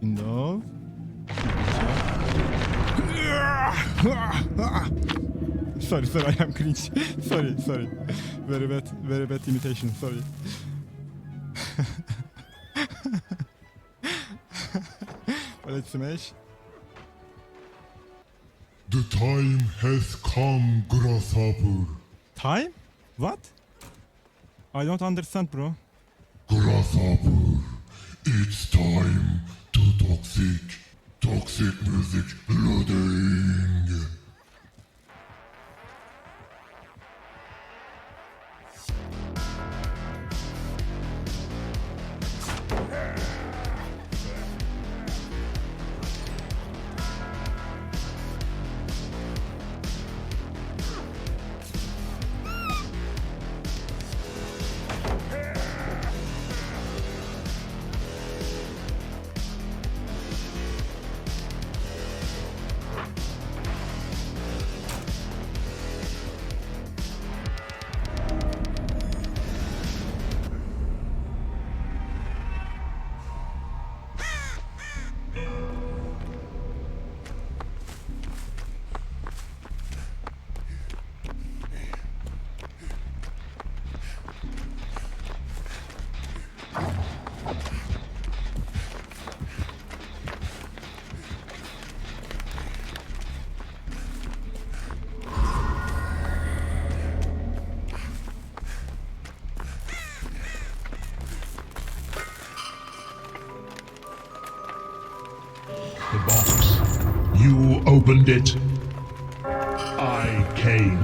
Window. Sorry, I am cringe. sorry. Very bad imitation, sorry. Let's smash. The time has come, grasshopper. Time? What? I don't understand, bro. Grasshopper, it's time to toxic music loading. The box. You opened it. I came.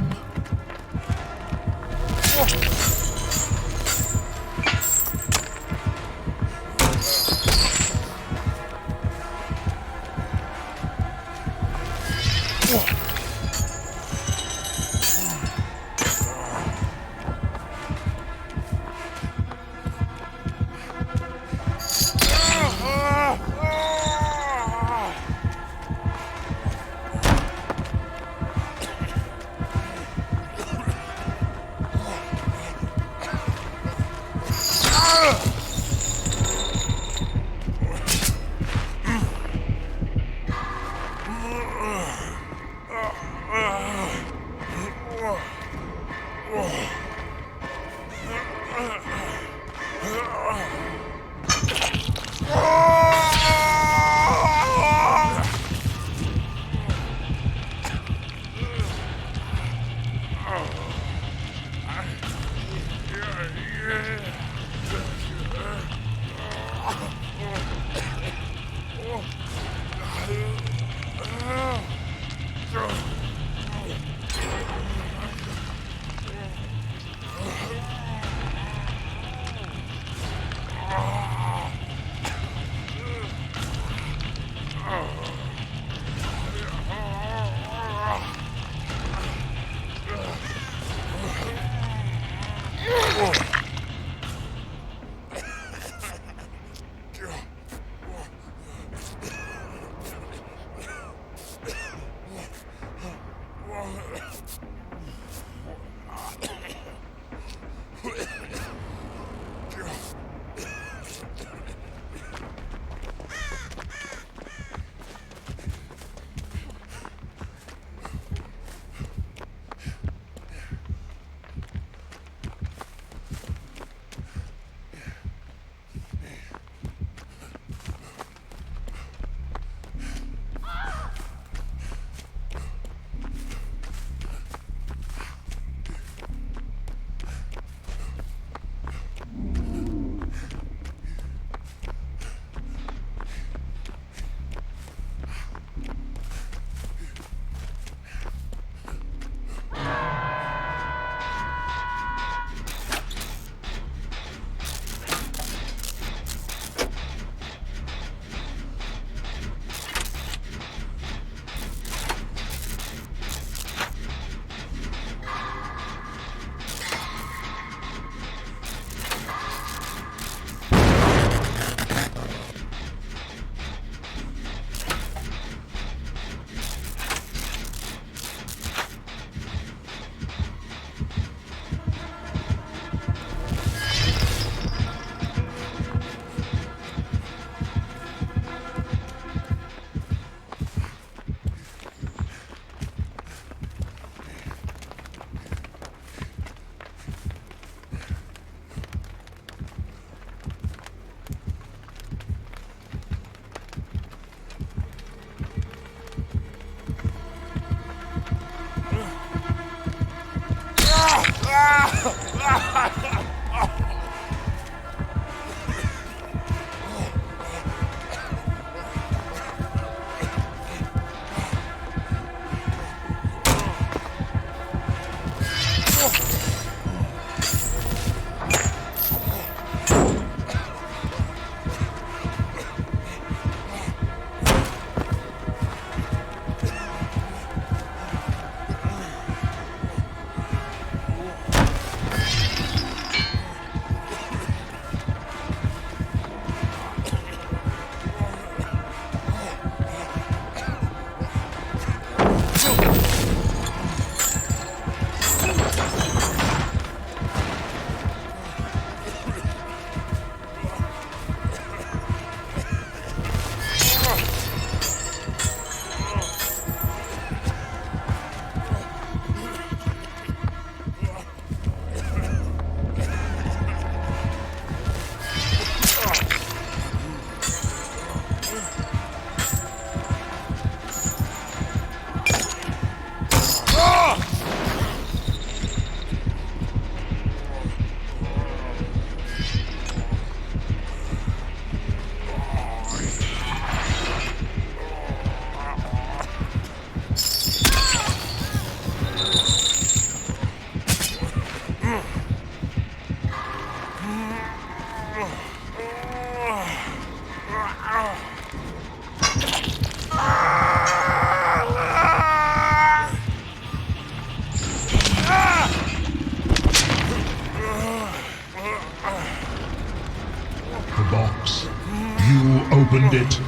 The box. You opened it.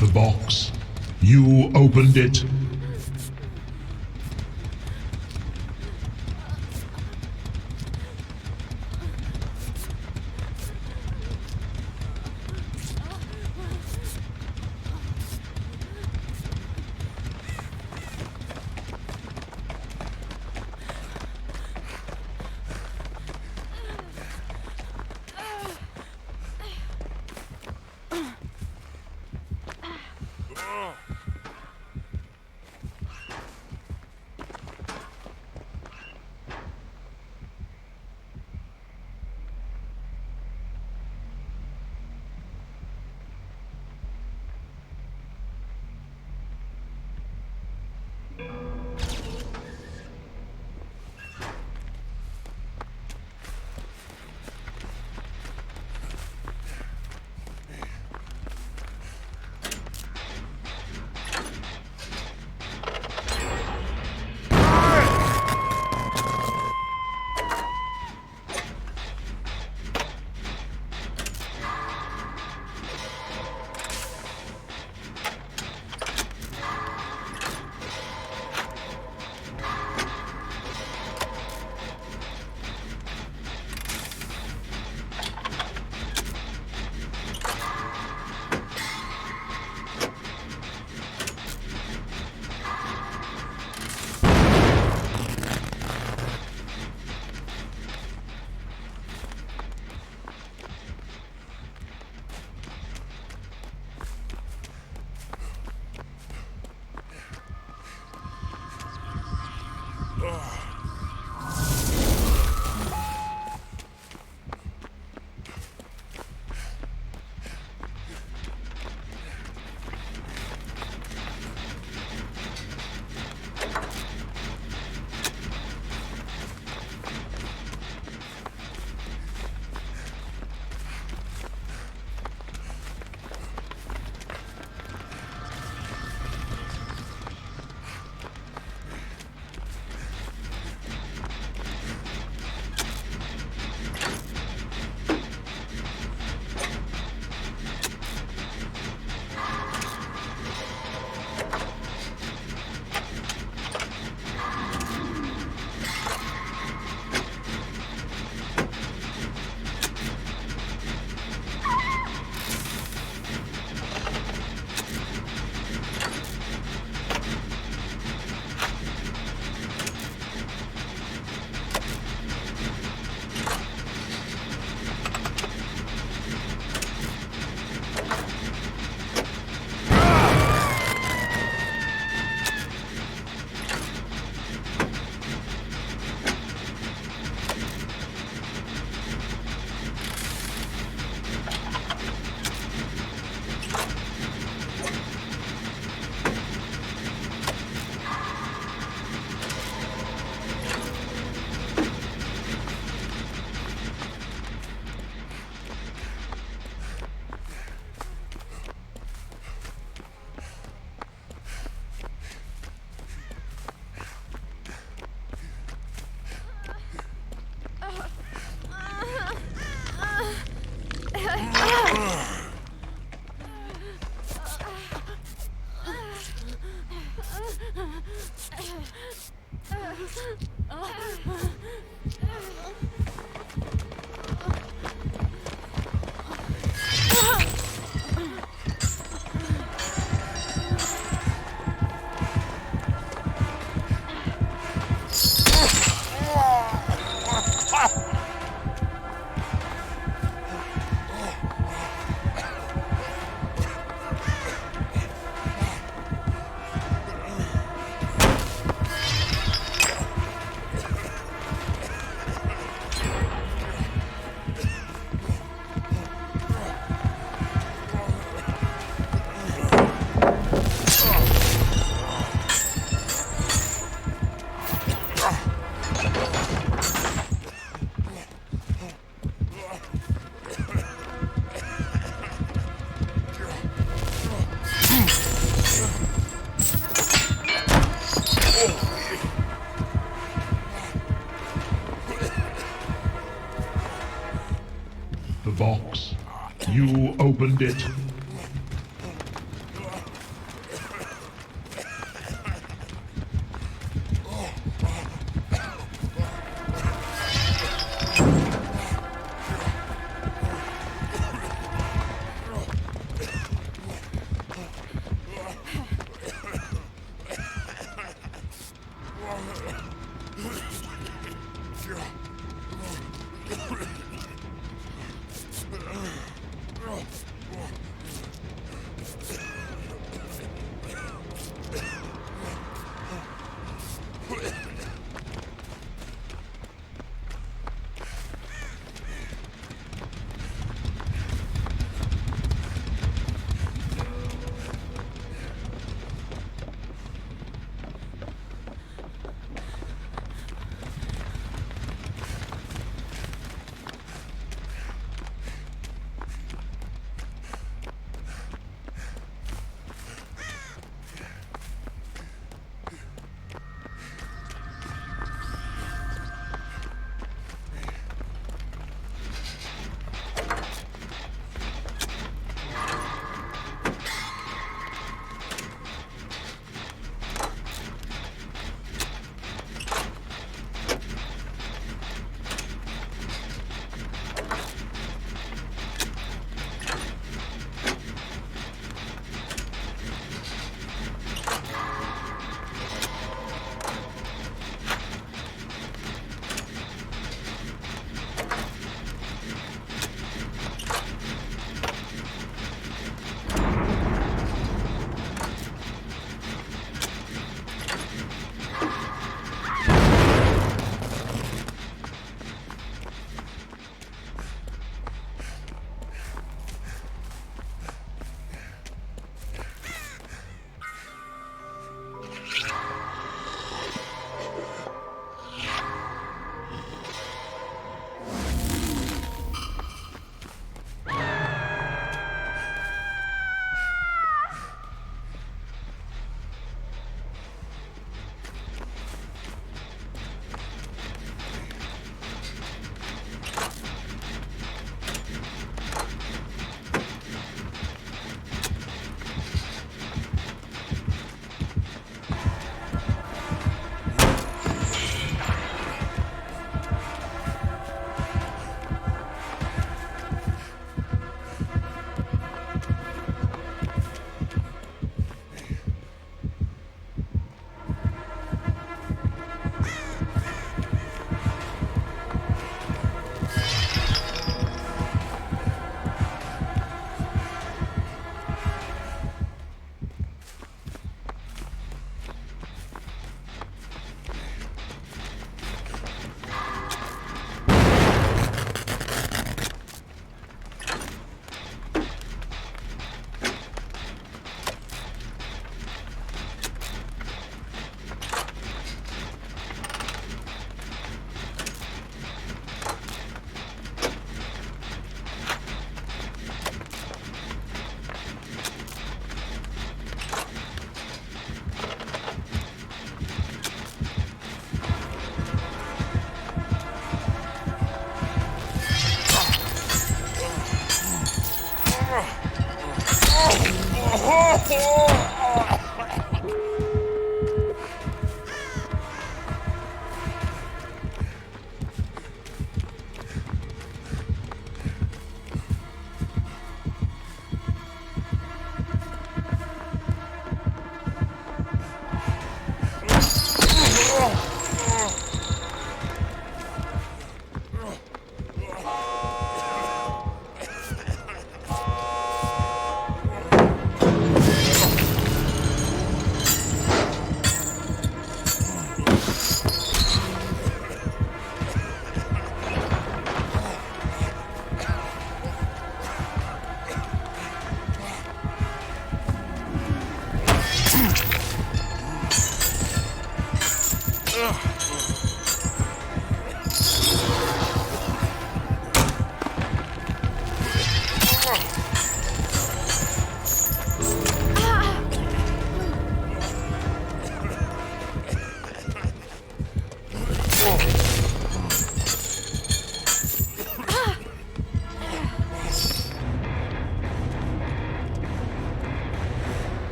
The box. You opened it. The box. You opened it.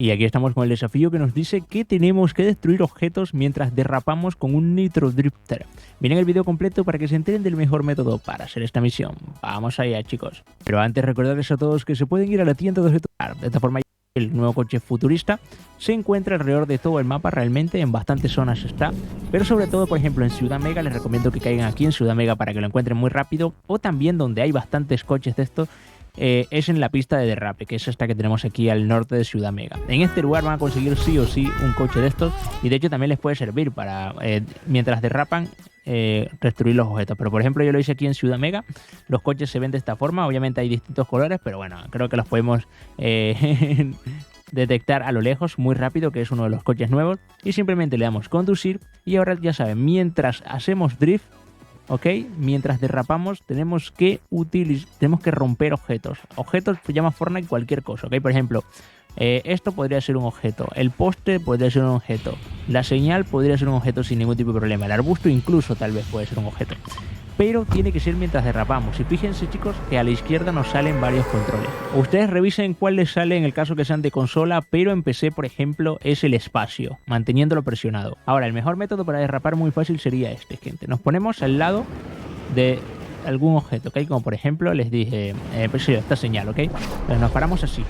Y aquí estamos con el desafío que nos dice que tenemos que destruir objetos mientras derrapamos con un Nitro Drifter. Miren el vídeo completo para que se enteren del mejor método para hacer esta misión. Vamos allá, chicos. Pero antes recordarles a todos que se pueden ir a la tienda de objetos. De esta forma el nuevo coche futurista se encuentra alrededor de todo el mapa, realmente en bastantes zonas está, pero sobre todo, por ejemplo, en Ciudad Mega. Les recomiendo que caigan aquí en Ciudad Mega para que lo encuentren muy rápido, o también donde hay bastantes coches de estos, es en la pista de derrape, que es esta que tenemos aquí al norte de Ciudad Mega. En este lugar van a conseguir sí o sí un coche de estos, y de hecho también les puede servir para, mientras derrapan, destruir los objetos. Pero por ejemplo yo lo hice aquí en Ciudad Mega. Los coches se ven de esta forma, obviamente hay distintos colores, pero bueno, creo que los podemos detectar a lo lejos muy rápido, que es uno de los coches nuevos, y simplemente le damos conducir. Y ahora ya saben, mientras hacemos drift, ¿ok? Mientras derrapamos tenemos que romper objetos. Objetos se llama Fortnite cualquier cosa, ¿ok? Por ejemplo, esto podría ser un objeto, el poste podría ser un objeto, la señal podría ser un objeto sin ningún tipo de problema, el arbusto incluso tal vez puede ser un objeto. Pero tiene que ser mientras derrapamos. Y fíjense, chicos, que a la izquierda nos salen varios controles. Ustedes revisen cuál les sale en el caso que sean de consola, pero en PC, por ejemplo, es el espacio, manteniéndolo presionado. Ahora, el mejor método para derrapar muy fácil sería este, gente. Nos ponemos al lado de algún objeto, ¿ok? Como por ejemplo, les dije, pues sí, esta señal, ¿ok? Entonces nos paramos así,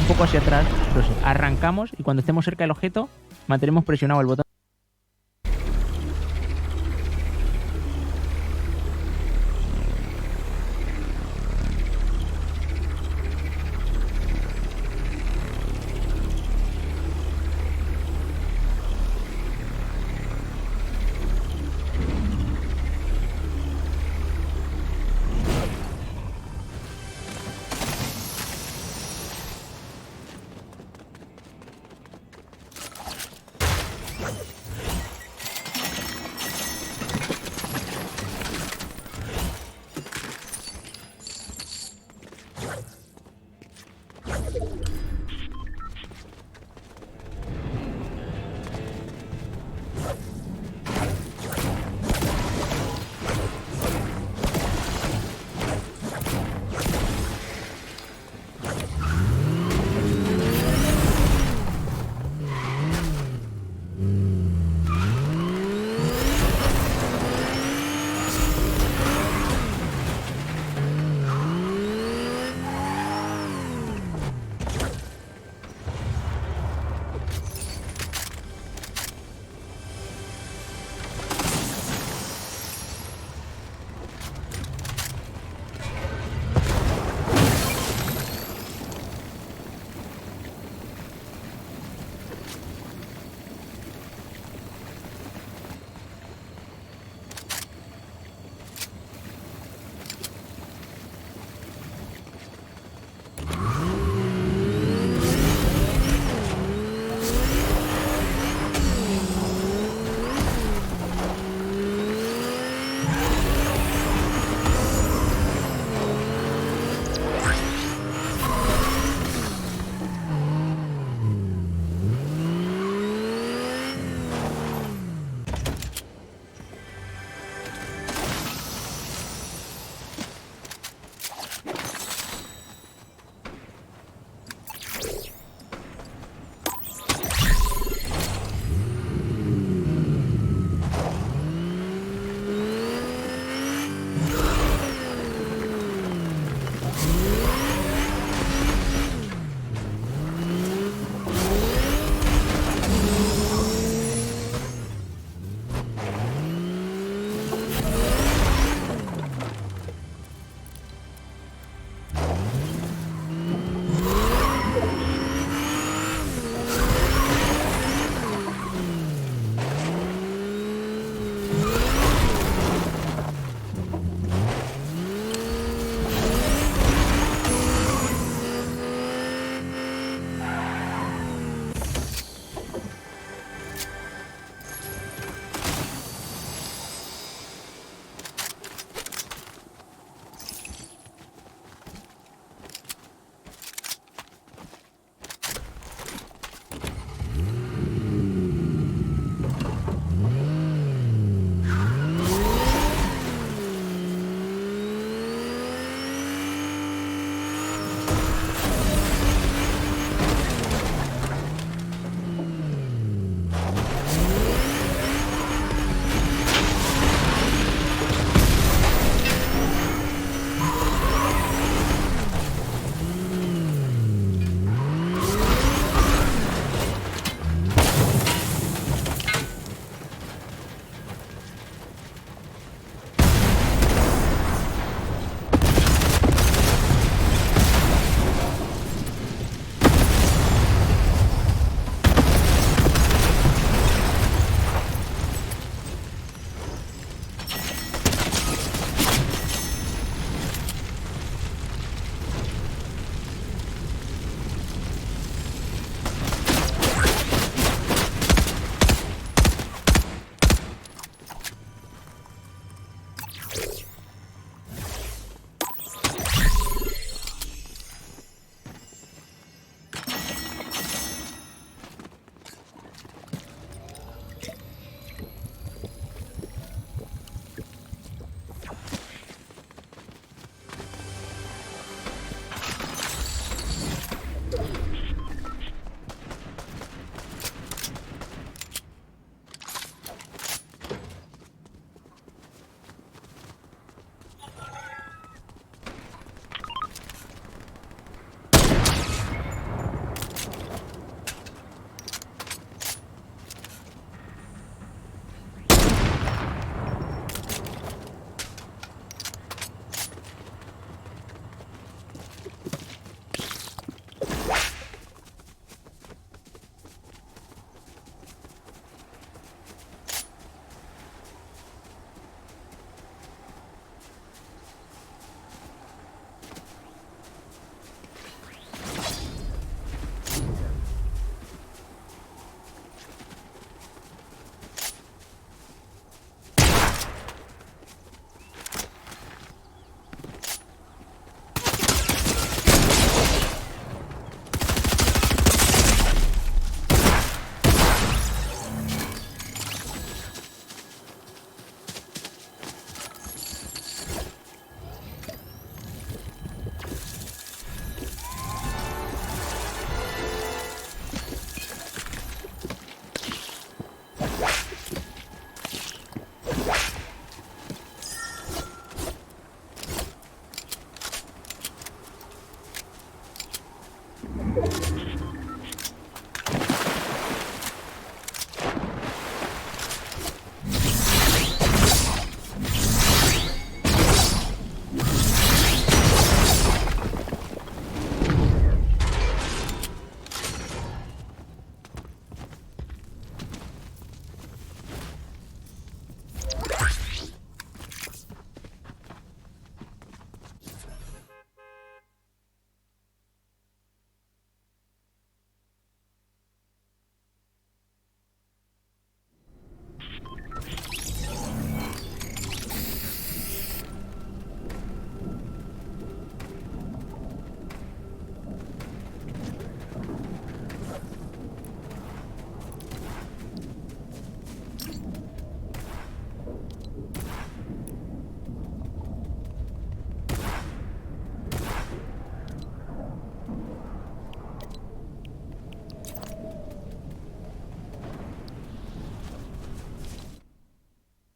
un poco hacia atrás, entonces arrancamos y cuando estemos cerca del objeto, mantenemos presionado el botón.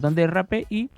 botón de derrape y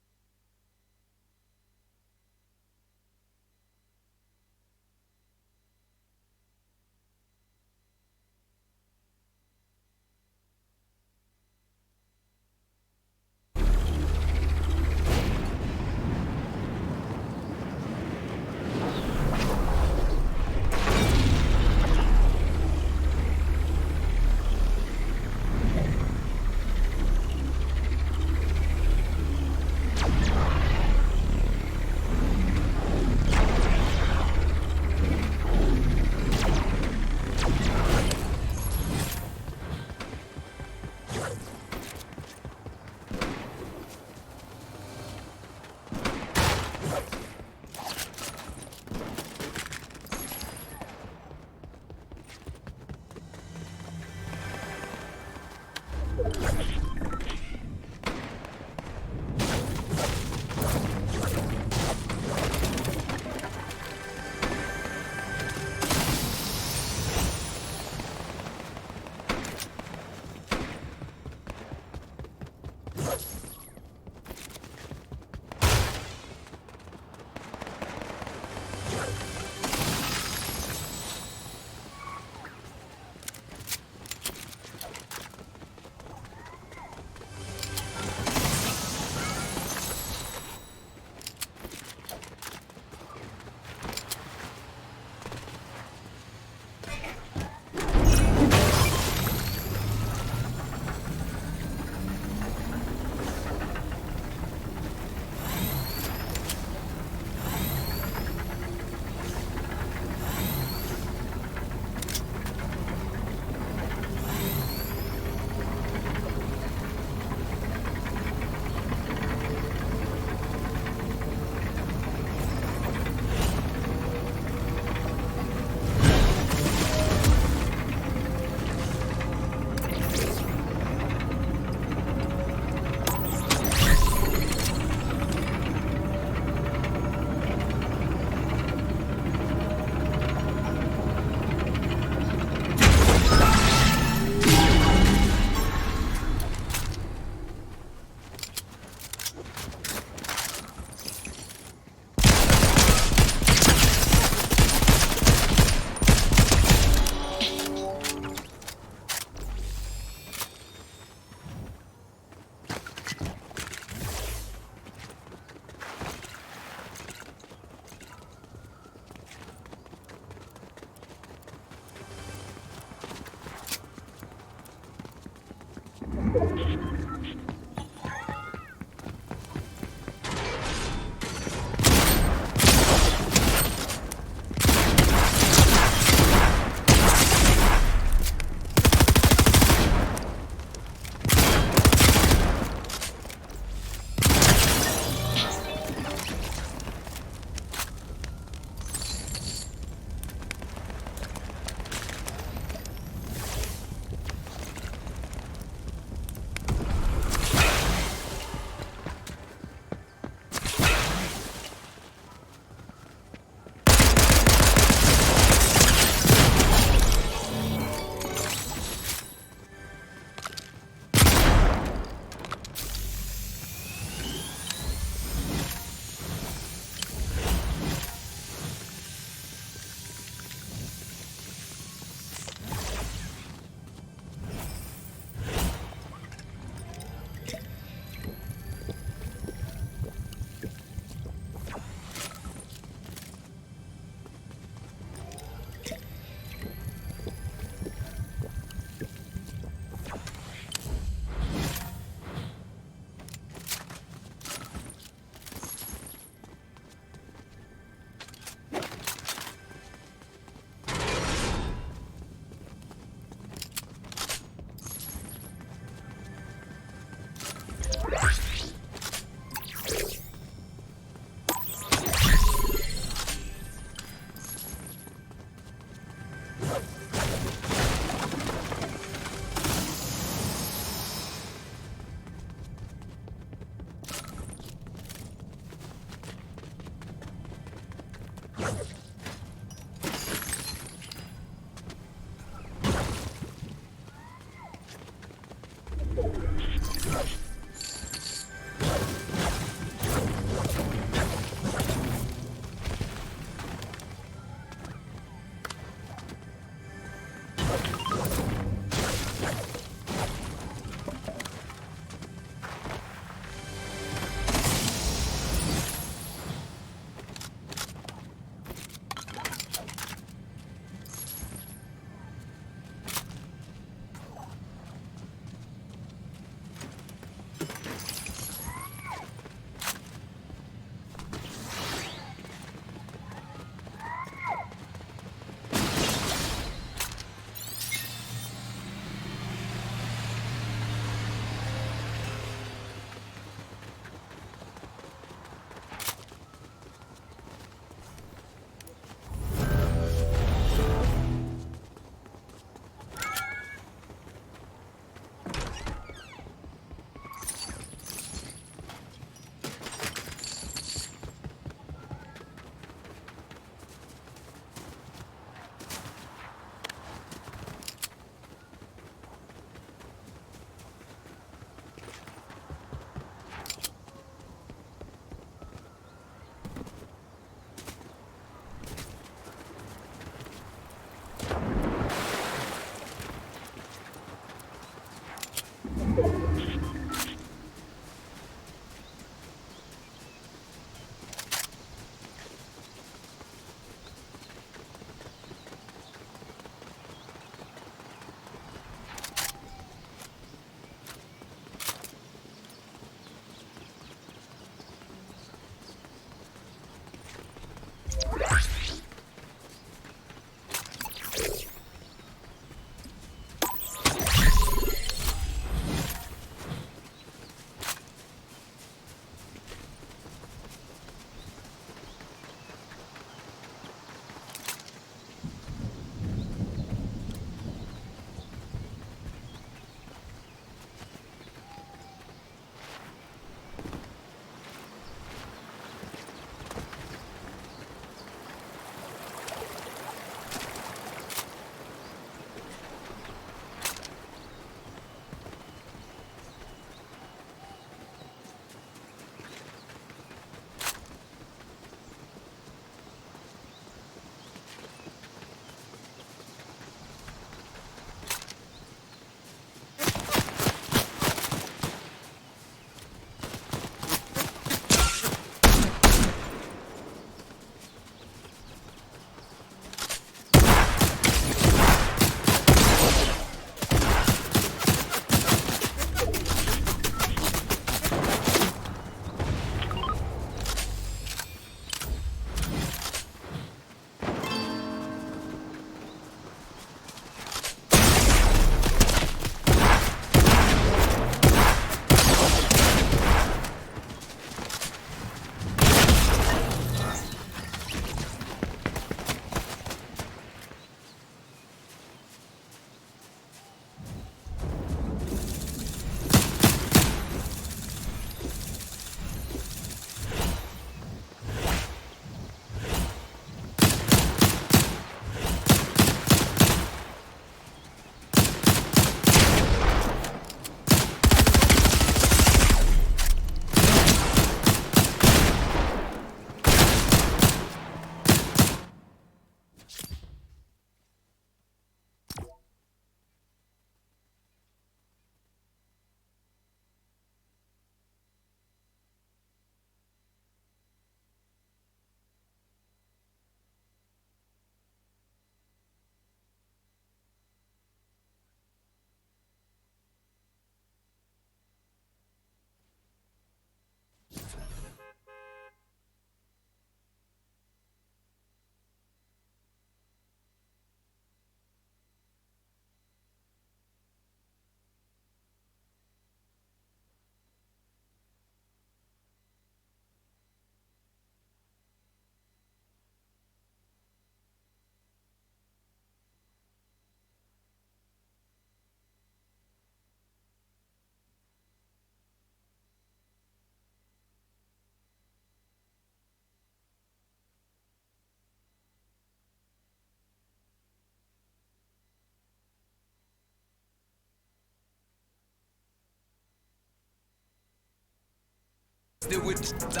Still with the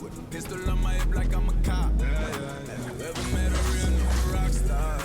with a pistol on my hip like I'm a cop. Have you ever met a real new rock star?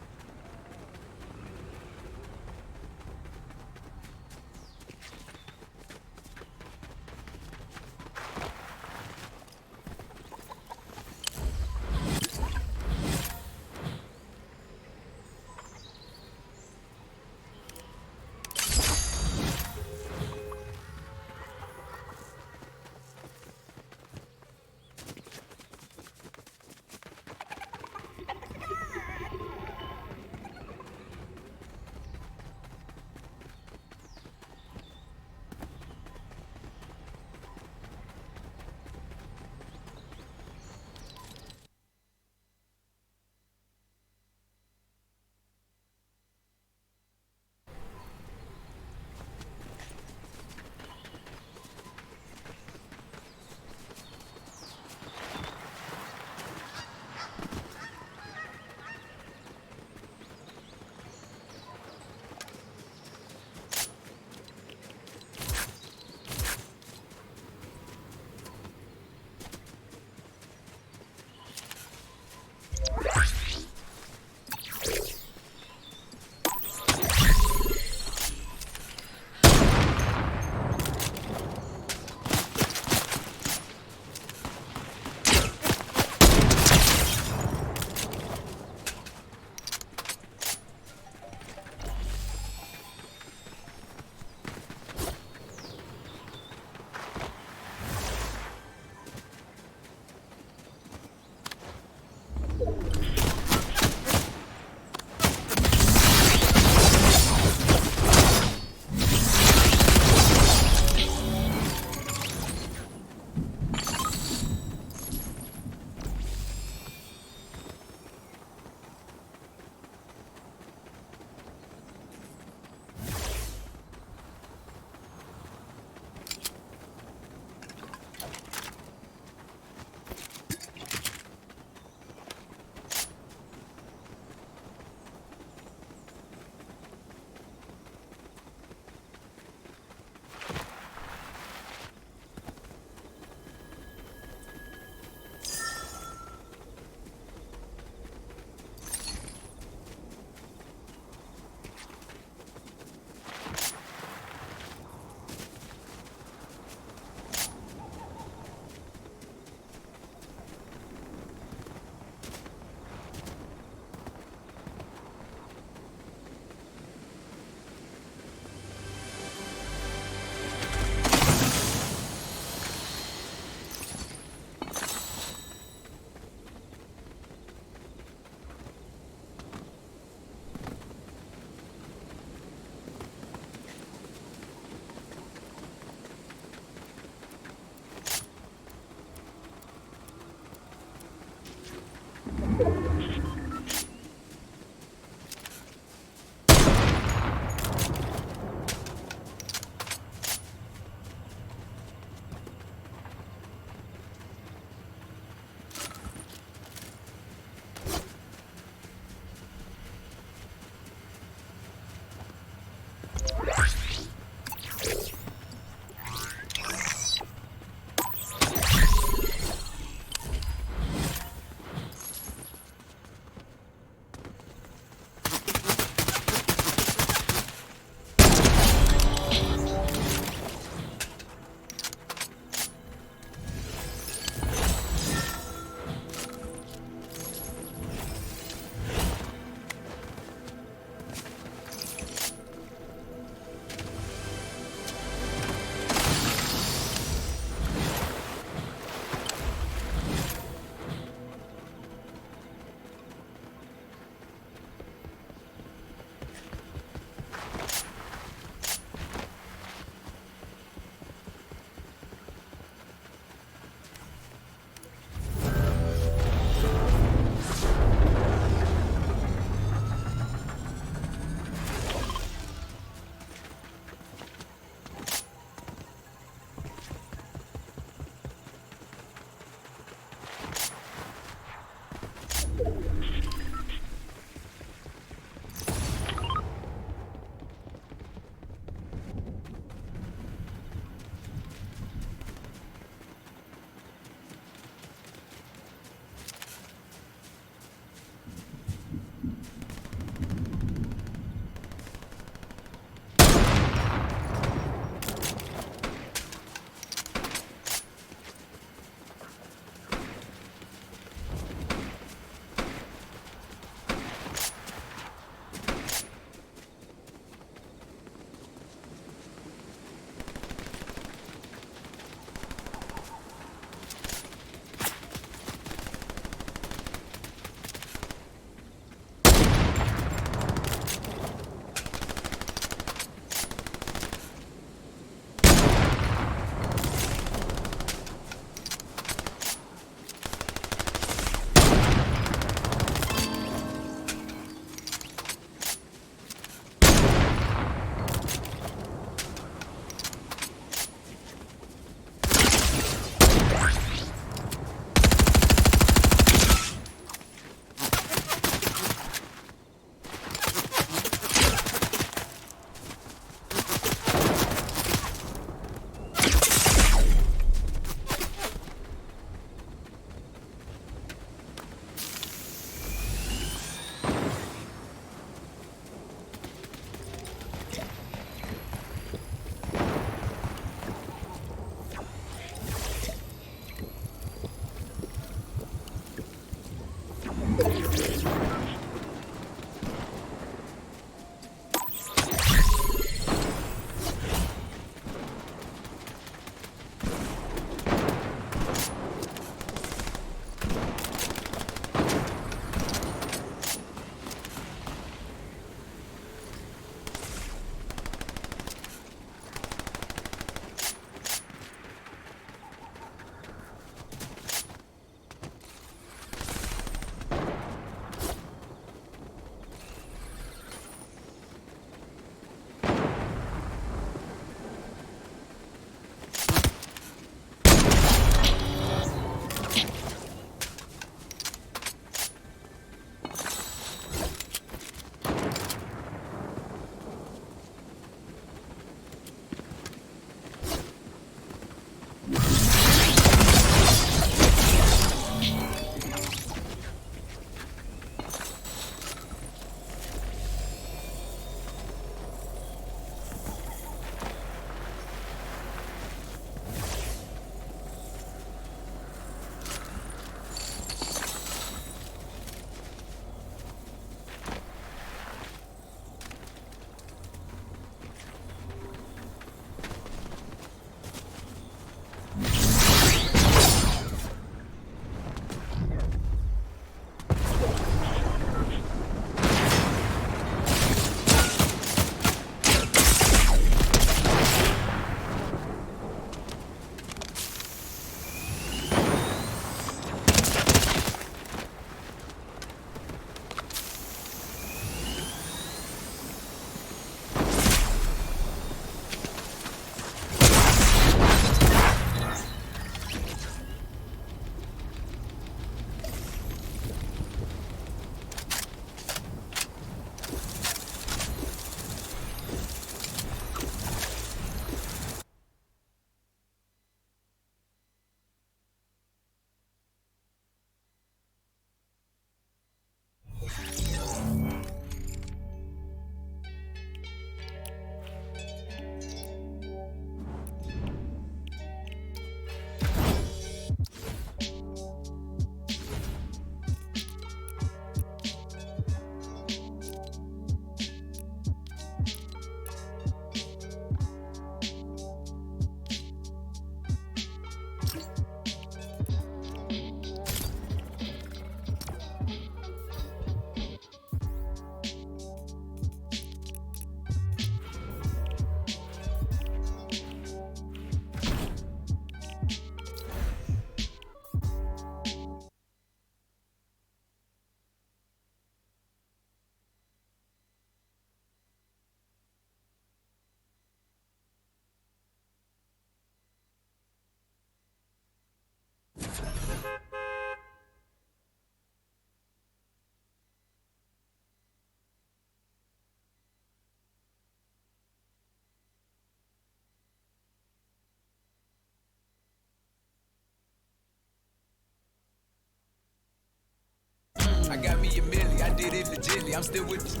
I got me a milli, I did it legitly. I'm still with you.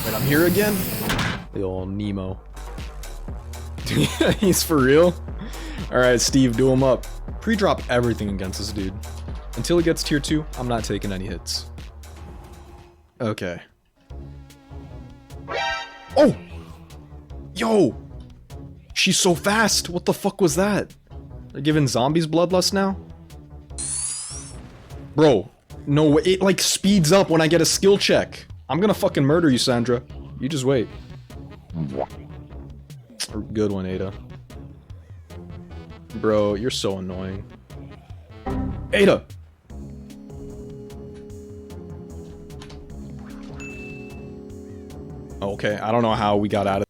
Wait, I'm here again? The old Nemo. He's for real? Alright, Steve, do him up. Pre-drop everything against this dude. Until he gets tier 2, I'm not taking any hits. Okay. Oh! Yo! She's so fast! What the fuck was that? They're giving zombies bloodlust now? Bro, no, it like speeds up when I get a skill check. I'm gonna fucking murder you, Sandra. You just wait. Good one, Ada. Bro, you're so annoying. Ada! Okay, I don't know how we got out of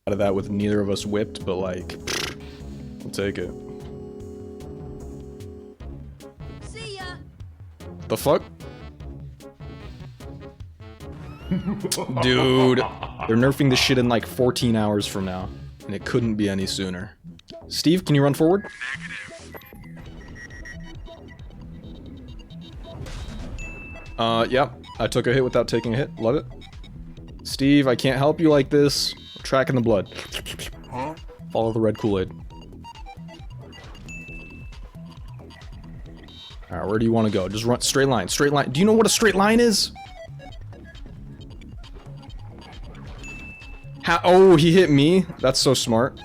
out of that with neither of us whipped, but like, we'll take it. See ya. The fuck? Dude, they're nerfing this shit in like 14 hours from now, and it couldn't be any sooner. Steve, can you run forward? Yeah, I took a hit without taking a hit. Love it. Steve, I can't help you like this. I'm tracking the blood. Follow the red Kool-Aid. Alright, where do you want to go? Just run straight line, straight line. Do you know what a straight line is? How? Oh, he hit me? That's so smart.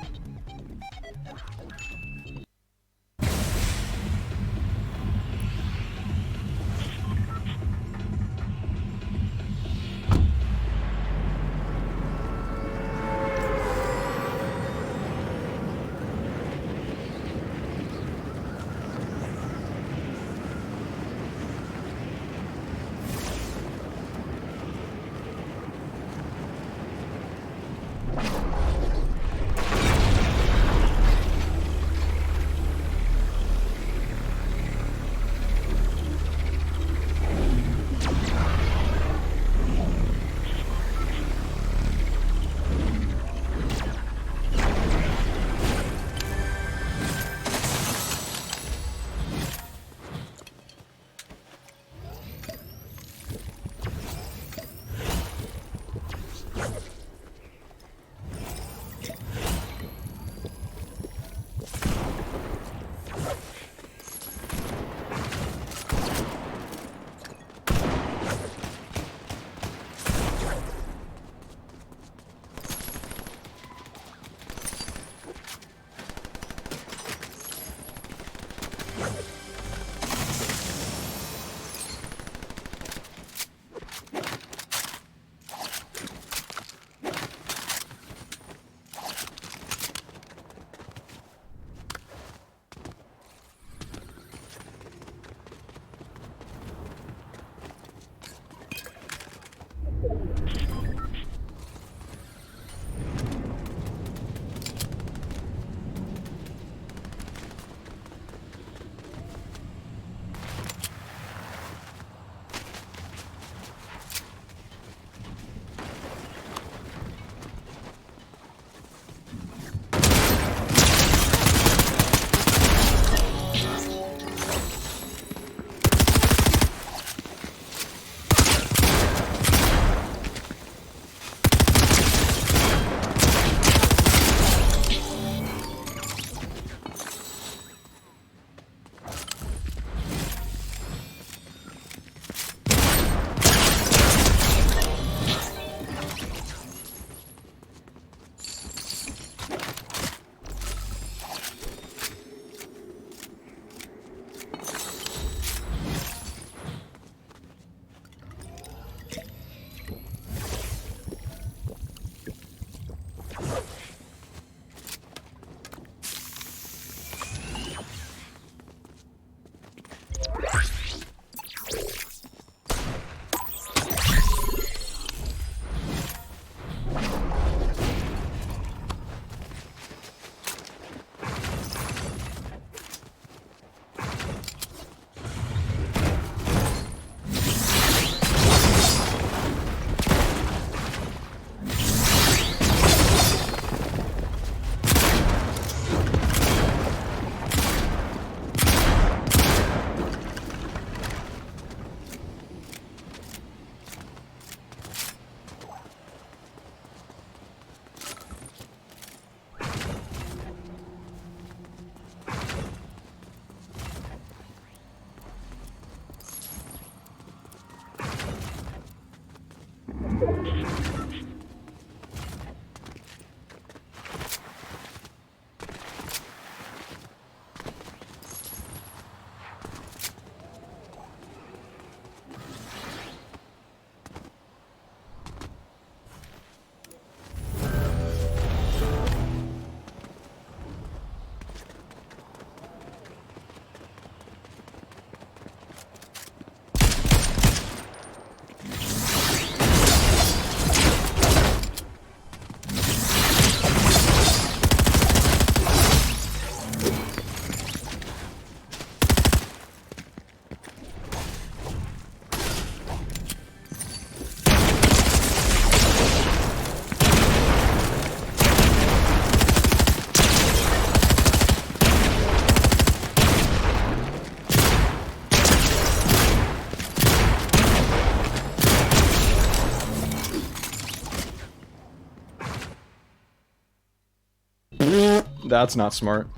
That's not smart.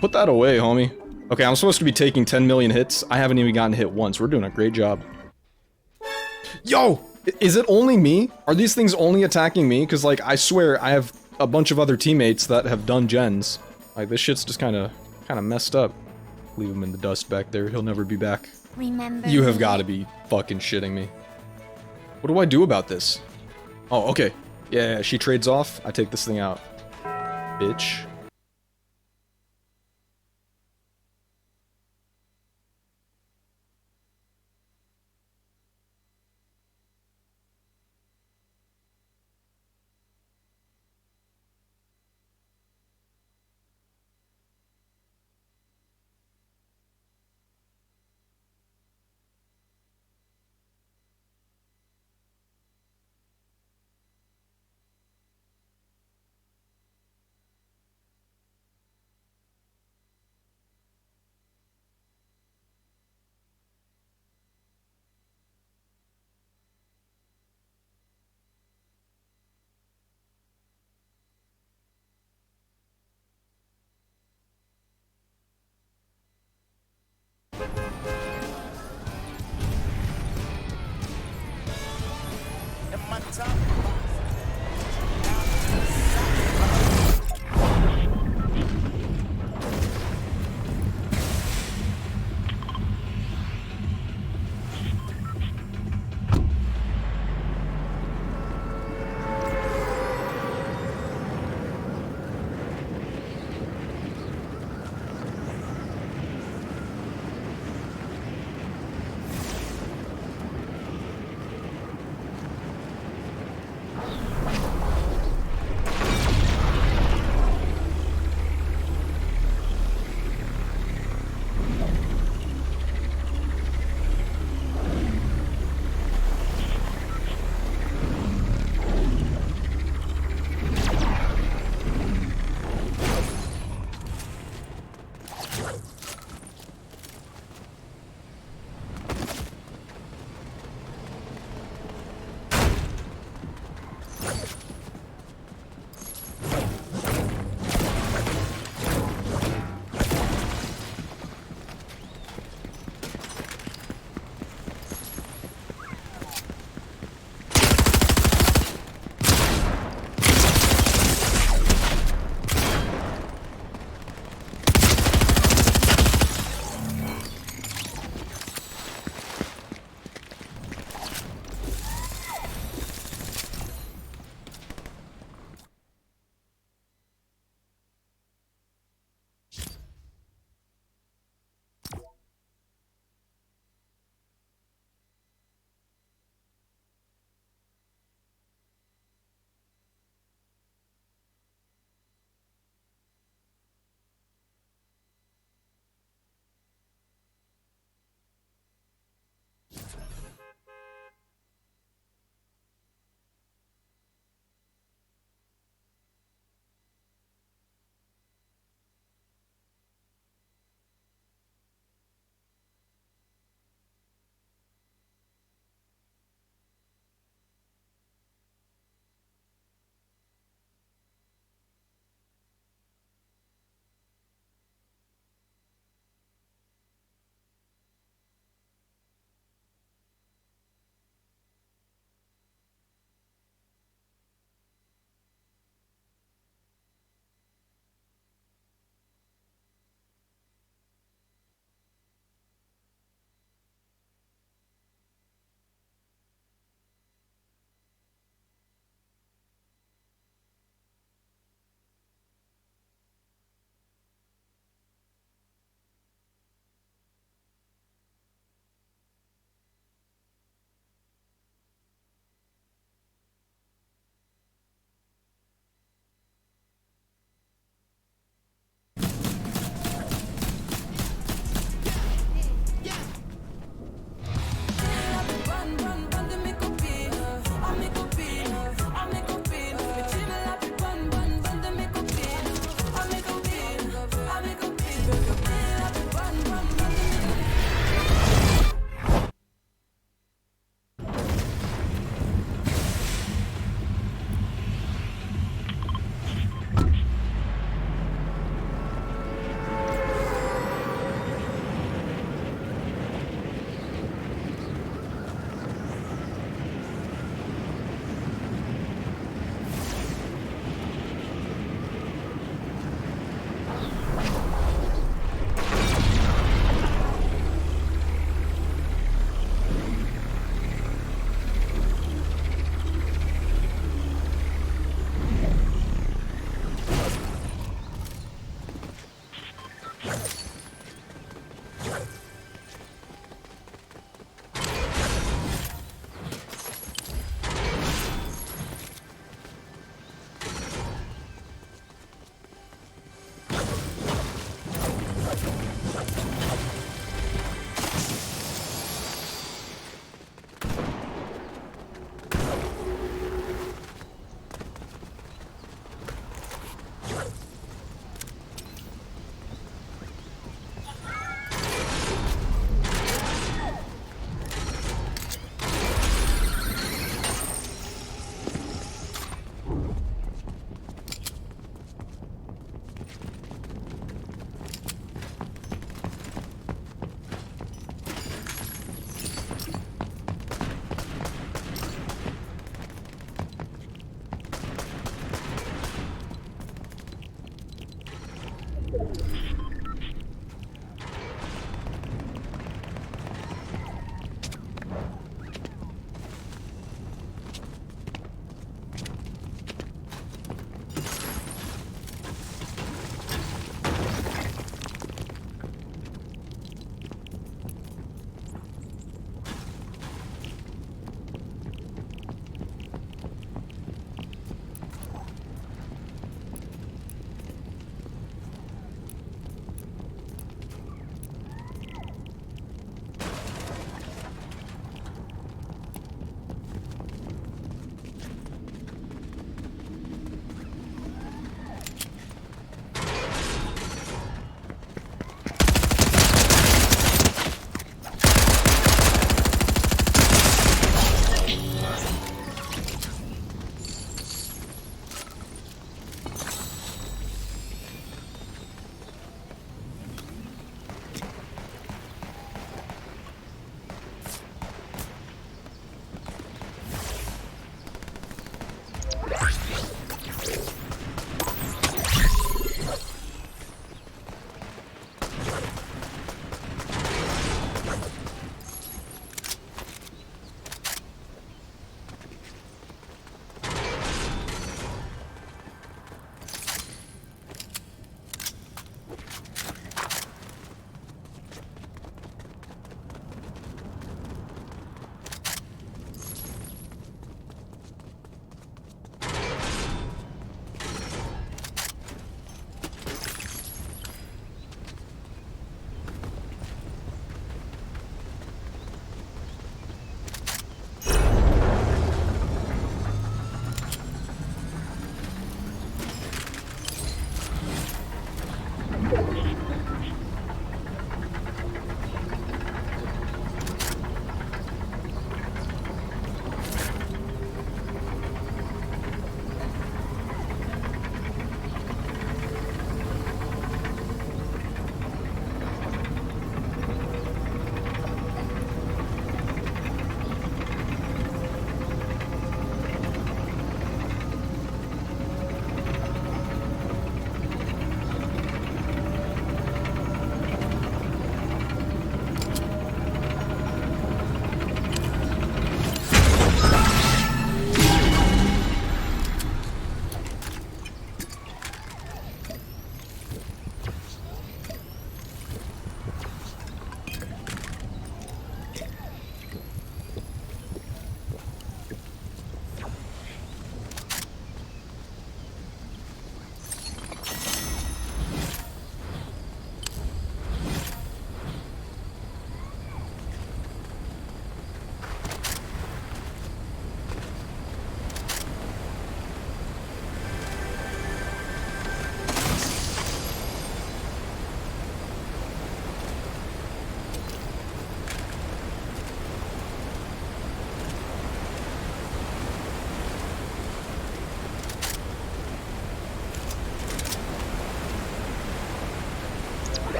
Put that away, homie. Okay, I'm supposed to be taking 10 million hits. I haven't even gotten hit once. We're doing a great job. Yo! Is it only me? Are these things only attacking me? Because, like, I swear I have a bunch of other teammates that have done gens. Like, this shit's just kind of messed up. Leave him in the dust back there. He'll never be back. Remember You have me? got to be fucking shitting me. What do I do about this? Oh, okay. Yeah, she trades off. I take this thing out. Bitch.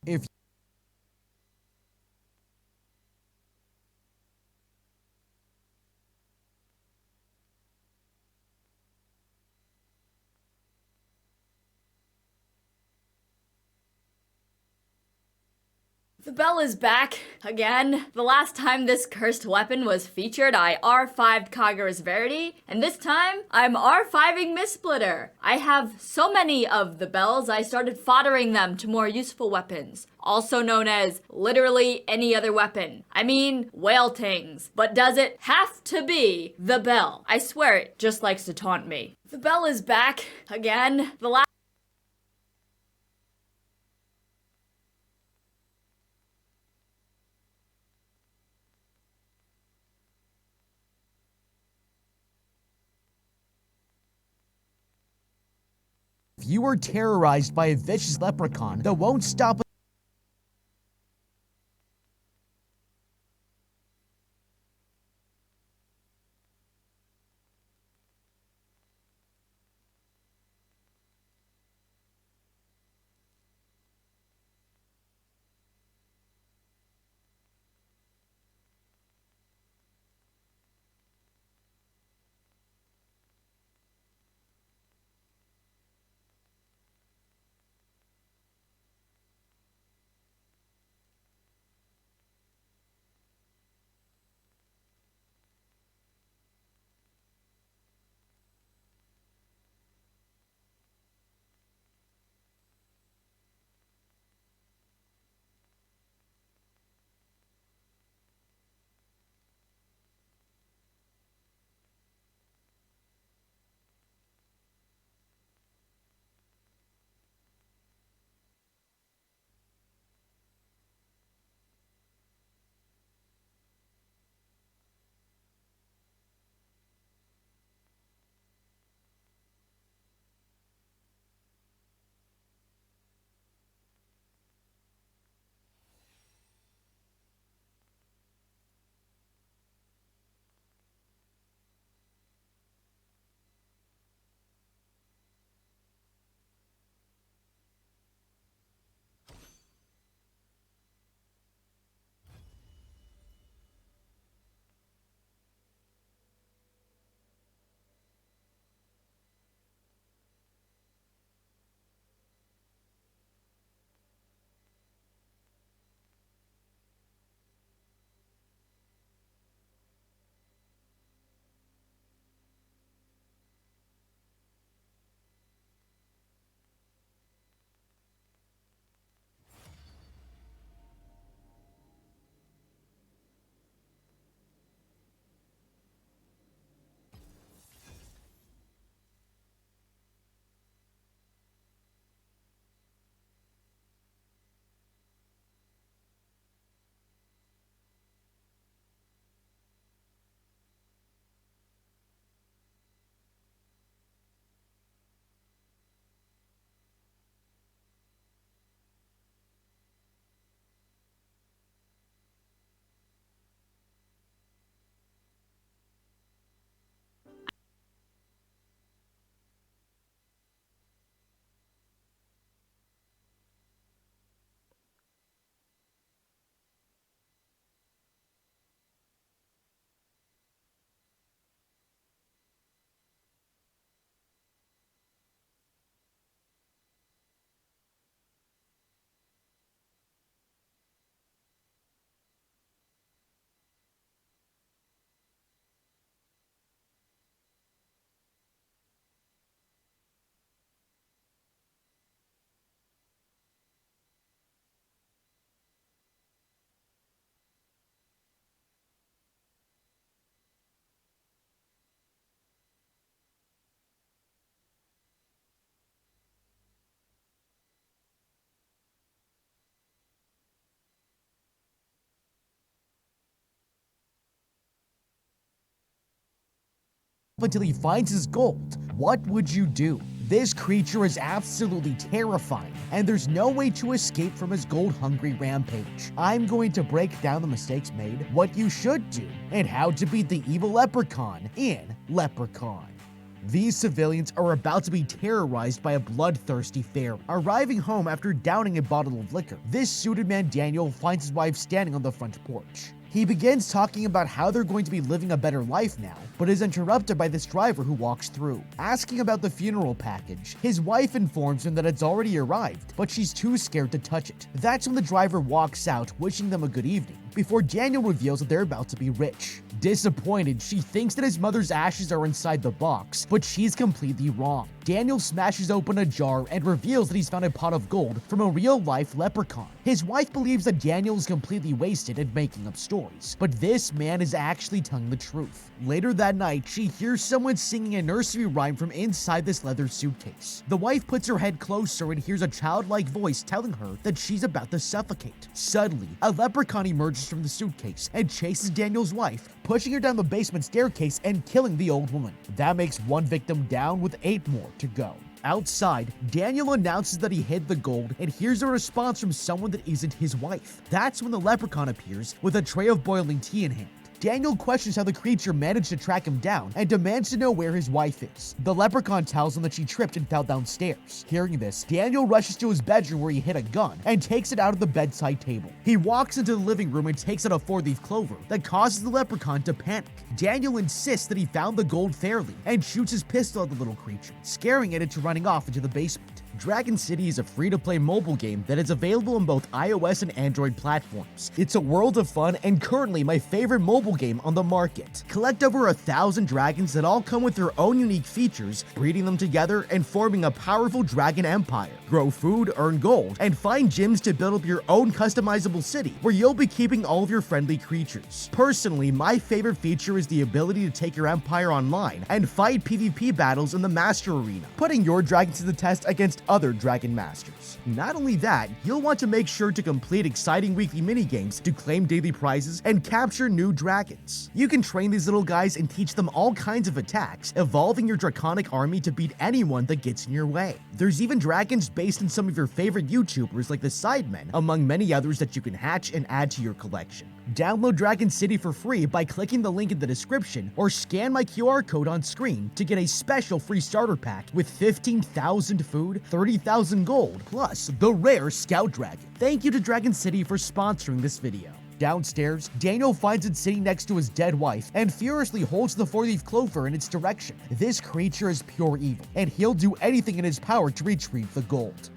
If The bell is back again. The last time this cursed weapon was featured, I R5'd Kagura's Verity, and this time I'm R5ing Miss Splitter. I have so many of the bells, I started foddering them to more useful weapons, also known as literally any other weapon. I mean, whale tings. But does it have to be the bell? I swear it just likes to taunt me. The bell is back again. The last you are terrorized by a vicious leprechaun that won't stop until he finds his gold. What would you do? This creature is absolutely terrifying, and there's no way to escape from his gold-hungry rampage. I'm going to break down the mistakes made, what you should do, and how to beat the evil leprechaun in Leprechaun. These civilians are about to be terrorized by a bloodthirsty fairy. Arriving home after downing a bottle of liquor, this suited man Daniel finds his wife standing on the front porch. He begins talking about how they're going to be living a better life now, but is interrupted by this driver who walks through. Asking about the funeral package, his wife informs him that it's already arrived, but she's too scared to touch it. That's when the driver walks out, wishing them a good evening, before Daniel reveals that they're about to be rich. Disappointed, she thinks that his mother's ashes are inside the box, but she's completely wrong. Daniel smashes open a jar and reveals that he's found a pot of gold from a real-life leprechaun. His wife believes that Daniel is completely wasted and making up stories, but this man is actually telling the truth. Later that night, she hears someone singing a nursery rhyme from inside this leather suitcase. The wife puts her head closer and hears a childlike voice telling her that she's about to suffocate. Suddenly, a leprechaun emerges from the suitcase and chases Daniel's wife, pushing her down the basement staircase and killing the old woman. That makes one victim down with 8 more to go. Outside, Daniel announces that he hid the gold and hears a response from someone that isn't his wife. That's when the leprechaun appears with a tray of boiling tea in hand. Daniel questions how the creature managed to track him down and demands to know where his wife is. The leprechaun tells him that she tripped and fell downstairs. Hearing this, Daniel rushes to his bedroom where he hid a gun and takes it out of the bedside table. He walks into the living room and takes out a 4-leaf clover that causes the leprechaun to panic. Daniel insists that he found the gold fairly and shoots his pistol at the little creature, scaring it into running off into the basement. Dragon City is a free-to-play mobile game that is available on both iOS and Android platforms. It's a world of fun and currently my favorite mobile game on the market. Collect over 1,000 dragons that all come with their own unique features, breeding them together and forming a powerful dragon empire. Grow food, earn gold, and find gems to build up your own customizable city where you'll be keeping all of your friendly creatures. Personally, my favorite feature is the ability to take your empire online and fight PvP battles in the Master Arena, putting your dragon to the test against other Dragon Masters. Not only that, you'll want to make sure to complete exciting weekly minigames to claim daily prizes and capture new dragons. You can train these little guys and teach them all kinds of attacks, evolving your draconic army to beat anyone that gets in your way. There's even dragons based on some of your favorite YouTubers like the Sidemen, among many others that you can hatch and add to your collection. Download Dragon City for free by clicking the link in the description or scan my QR code on screen to get a special free starter pack with 15,000 food, 30,000 gold, plus the rare Scout Dragon. Thank you to Dragon City for sponsoring this video. Downstairs, Daniel finds it sitting next to his dead wife and furiously holds the 4-leaf clover in its direction. This creature is pure evil, and he'll do anything in his power to retrieve the gold.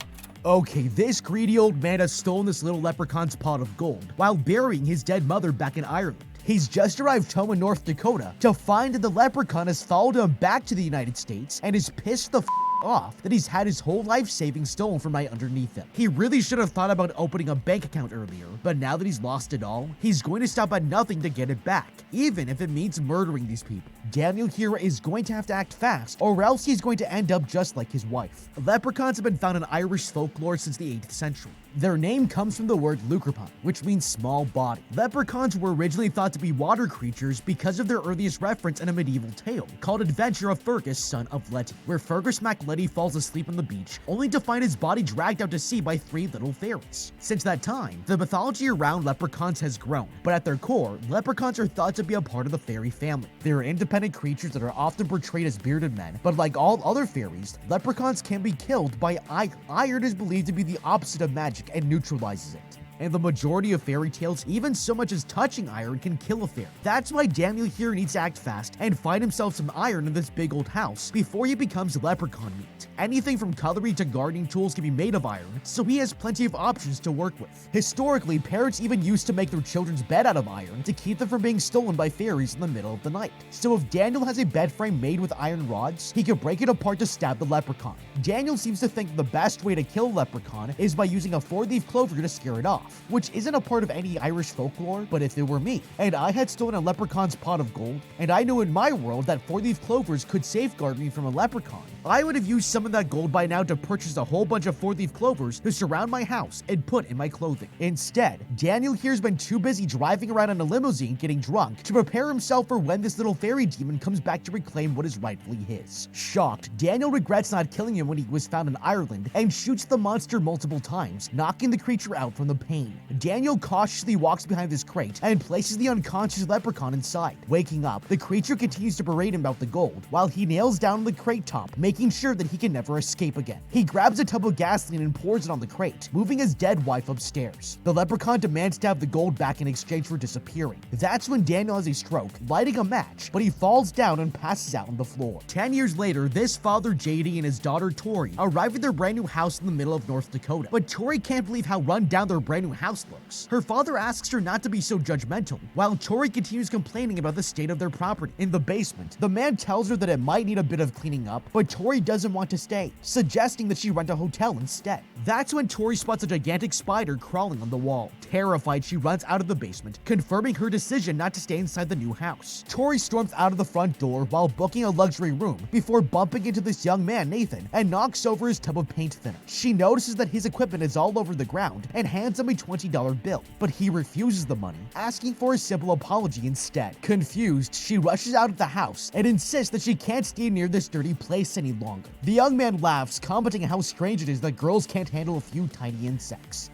Okay, this greedy old man has stolen this little leprechaun's pot of gold while burying his dead mother back in Ireland. He's just arrived home in North Dakota to find that the leprechaun has followed him back to the United States and is pissed the off that he's had his whole life savings stolen from right underneath him. He really should have thought about opening a bank account earlier, but now that he's lost it all, he's going to stop at nothing to get it back, even if it means murdering these people. Daniel here is going to have to act fast, or else he's going to end up just like his wife. Leprechauns have been found in Irish folklore since the 8th century. Their name comes from the word lucrepon, which means small body. Leprechauns were originally thought to be water creatures because of their earliest reference in a medieval tale called Adventure of Fergus, son of Letty, where Fergus MacLetty falls asleep on the beach only to find his body dragged out to sea by 3 little fairies. Since that time, the mythology around leprechauns has grown, but at their core, leprechauns are thought to be a part of the fairy family. They are independent creatures that are often portrayed as bearded men, but like all other fairies, leprechauns can be killed by iron. Iron is believed to be the opposite of magic and neutralizes it. And the majority of fairy tales, even so much as touching iron can kill a fairy. That's why Daniel here needs to act fast and find himself some iron in this big old house before he becomes leprechaun meat. Anything from cutlery to gardening tools can be made of iron, so he has plenty of options to work with. Historically, parents even used to make their children's bed out of iron to keep them from being stolen by fairies in the middle of the night. So if Daniel has a bed frame made with iron rods, he could break it apart to stab the leprechaun. Daniel seems to think the best way to kill a leprechaun is by using a 4-leaf clover to scare it off. off, which isn't a part of any Irish folklore, but if it were me, and I had stolen a leprechaun's pot of gold, and I knew in my world that 4-leaf clovers could safeguard me from a leprechaun, I would have used some of that gold by now to purchase a whole bunch of 4-leaf clovers to surround my house and put in my clothing. Instead, Daniel here's been too busy driving around in a limousine getting drunk to prepare himself for when this little fairy demon comes back to reclaim what is rightfully his. Shocked, Daniel regrets not killing him when he was found in Ireland and shoots the monster multiple times, knocking the creature out from the pain. Daniel cautiously walks behind this crate and places the unconscious leprechaun inside. Waking up, the creature continues to berate him about the gold while he nails down the crate top, making sure that he can never escape again. He grabs a tub of gasoline and pours it on the crate, moving his dead wife upstairs. The leprechaun demands to have the gold back in exchange for disappearing. That's when Daniel has a stroke, lighting a match, but he falls down and passes out on the floor. 10 years later, this father JD and his daughter Tori arrive at their brand new house in the middle of North Dakota, but Tori can't believe how run down their brand new house looks. Her father asks her not to be so judgmental, while Tori continues complaining about the state of their property. In the basement, the man tells her that it might need a bit of cleaning up, but Tori doesn't want to stay, suggesting that she rent a hotel instead. That's when Tori spots a gigantic spider crawling on the wall. Terrified, she runs out of the basement, confirming her decision not to stay inside the new house. Tori storms out of the front door while booking a luxury room before bumping into this young man, Nathan, and knocks over his tub of paint thinner. She notices that his equipment is all over the ground and hands him a $20 bill, but he refuses the money, asking for a simple apology instead. Confused, she rushes out of the house and insists that she can't stay near this dirty place any longer. The young man laughs, commenting how strange it is that girls can't handle a few tiny insects.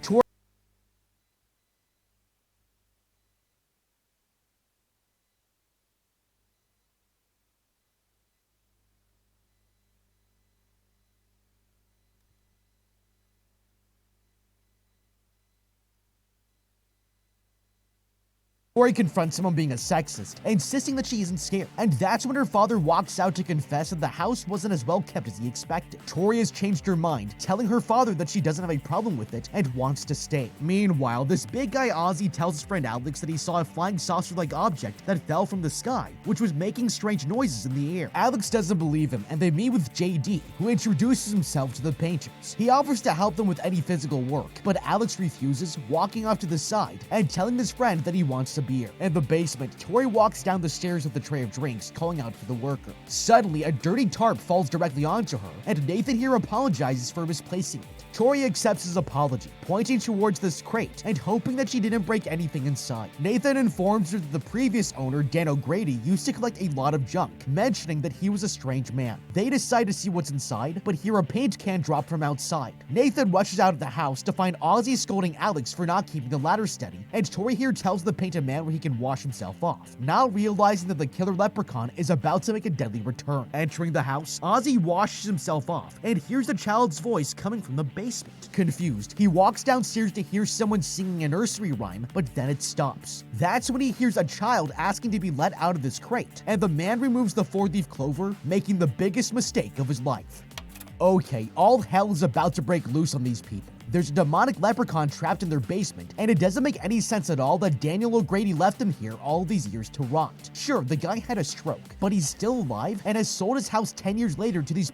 Tori confronts him on being a sexist, insisting that she isn't scared, and that's when her father walks out to confess that the house wasn't as well kept as he expected. Tori has changed her mind, telling her father that she doesn't have a problem with it and wants to stay. Meanwhile, this big guy Ozzy tells his friend Alex that he saw a flying saucer-like object that fell from the sky, which was making strange noises in the air. Alex doesn't believe him, and they meet with JD, who introduces himself to the painters. He offers to help them with any physical work, but Alex refuses, walking off to the side and telling his friend that he wants to beer. In the basement, Tori walks down the stairs with a tray of drinks, calling out for the worker. Suddenly, a dirty tarp falls directly onto her, and Nathan here apologizes for misplacing it. Tori accepts his apology, pointing towards this crate and hoping that she didn't break anything inside. Nathan informs her that the previous owner, Dan O'Grady, used to collect a lot of junk, mentioning that he was a strange man. They decide to see what's inside, but hear a paint can drop from outside. Nathan rushes out of the house to find Ozzy scolding Alex for not keeping the ladder steady, and Tori here tells the painted man where he can wash himself off, now realizing that the killer leprechaun is about to make a deadly return. Entering the house, Ozzy washes himself off and hears the child's voice coming from the basement. Confused, he walks downstairs to hear someone singing a nursery rhyme, but then it stops. That's when he hears a child asking to be let out of this crate, and the man removes the 4-leaf clover, making the biggest mistake of his life. Okay, all hell is about to break loose on these people. There's a demonic leprechaun trapped in their basement, and it doesn't make any sense at all that Daniel O'Grady left him here all these years to rot. Sure, the guy had a stroke, but he's still alive and has sold his house 10 years later to these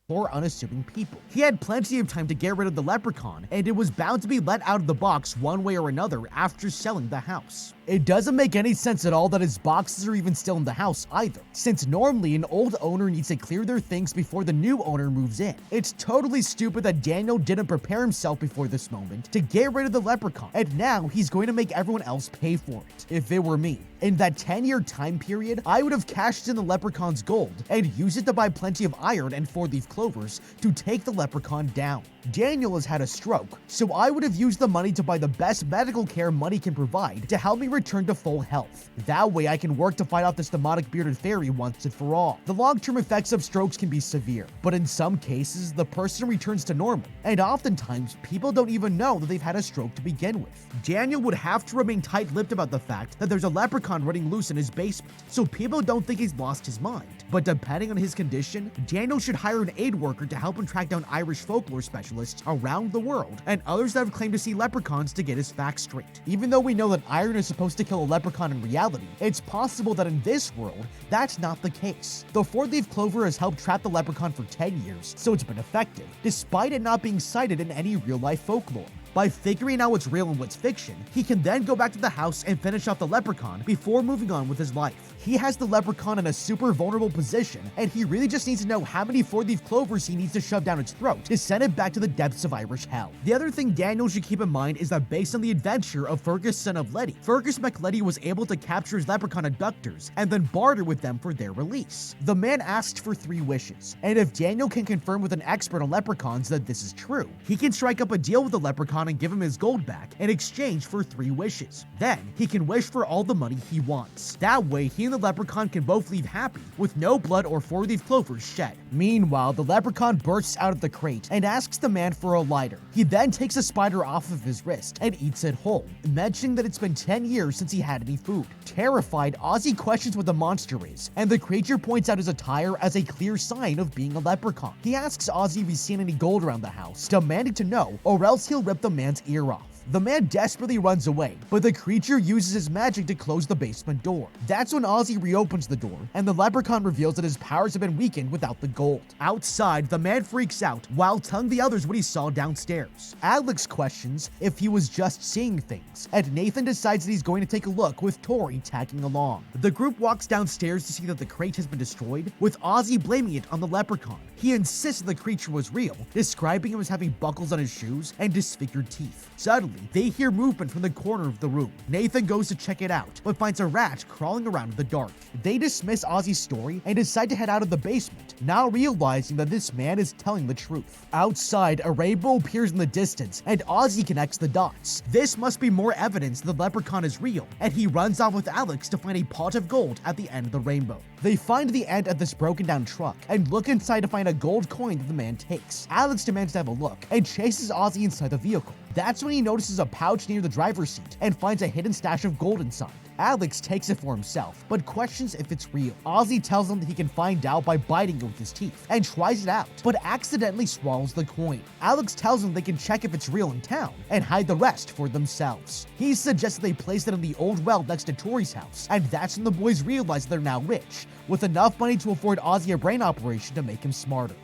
poor, unassuming people. He had plenty of time to get rid of the leprechaun, and it was bound to be let out of the box one way or another after selling the house. It doesn't make any sense at all that his boxes are even still in the house either, since normally an old owner needs to clear their things before the new owner moves in. It's totally stupid that Daniel didn't prepare himself before this moment to get rid of the leprechaun, and now he's going to make everyone else pay for it. If it were me, in that 10-year time period, I would have cashed in the leprechaun's gold and used it to buy plenty of iron and 4-leaf clovers to take the leprechaun down. Daniel has had a stroke, so I would have used the money to buy the best medical care money can provide to help me return to full health. That way I can work to fight off this demonic bearded fairy once and for all. The long-term effects of strokes can be severe, but in some cases, the person returns to normal, and oftentimes, people don't even know that they've had a stroke to begin with. Daniel would have to remain tight-lipped about the fact that there's a leprechaun running loose in his basement, so people don't think he's lost his mind. But depending on his condition, Daniel should hire an aid worker to help him track down Irish folklore specialists around the world, and others that have claimed to see leprechauns to get his facts straight. Even though we know that iron is supposed supposed to kill a leprechaun in reality, it's possible that in this world, that's not the case. The four-leaf clover has helped trap the leprechaun for 10 years, so it's been effective, despite it not being cited in any real-life folklore. By figuring out what's real and what's fiction, he can then go back to the house and finish off the leprechaun before moving on with his life. He has the leprechaun in a super vulnerable position, and he really just needs to know how many four-leaf clovers he needs to shove down its throat to send it back to the depths of Irish hell. The other thing Daniel should keep in mind is that based on the adventure of Fergus, son of Letty, Fergus MacLetty was able to capture his leprechaun abductors and then barter with them for their release. The man asked for 3 wishes, and if Daniel can confirm with an expert on leprechauns that this is true, he can strike up a deal with the leprechaun and give him his gold back in exchange for 3 wishes. Then, he can wish for all the money he wants. That way, he and the leprechaun can both leave happy, with no blood or four-leaf clovers shed. Meanwhile, the leprechaun bursts out of the crate and asks the man for a lighter. He then takes a spider off of his wrist and eats it whole, mentioning that it's been 10 years since he had any food. Terrified, Ozzy questions what the monster is, and the creature points out his attire as a clear sign of being a leprechaun. He asks Ozzy if he's seen any gold around the house, demanding to know, or else he'll rip the man's ear off. The man desperately runs away, but the creature uses his magic to close the basement door. That's when Ozzy reopens the door, and the leprechaun reveals that his powers have been weakened without the gold. Outside, the man freaks out while telling the others what he saw downstairs. Alex questions if he was just seeing things, and Nathan decides that he's going to take a look with Tori tagging along. The group walks downstairs to see that the crate has been destroyed, with Ozzy blaming it on the leprechaun. He insists the creature was real, describing him as having buckles on his shoes and disfigured teeth. Suddenly, they hear movement from the corner of the room. Nathan goes to check it out, but finds a rat crawling around in the dark. They dismiss Ozzy's story and decide to head out of the basement, now realizing that this man is telling the truth. Outside, a rainbow appears in the distance, and Ozzy connects the dots. This must be more evidence the leprechaun is real, and he runs off with Alex to find a pot of gold at the end of the rainbow. They find the end of this broken down truck and look inside to find a gold coin that the man takes. Alex demands to have a look and chases Ozzy inside the vehicle. That's when he notices a pouch near the driver's seat and finds a hidden stash of gold inside. Alex takes it for himself, but questions if it's real. Ozzy tells him that he can find out by biting it with his teeth, and tries it out, but accidentally swallows the coin. Alex tells him they can check if it's real in town, and hide the rest for themselves. He suggests they place it in the old well next to Tori's house, and that's when the boys realize they're now rich, with enough money to afford Ozzy a brain operation to make him smarter.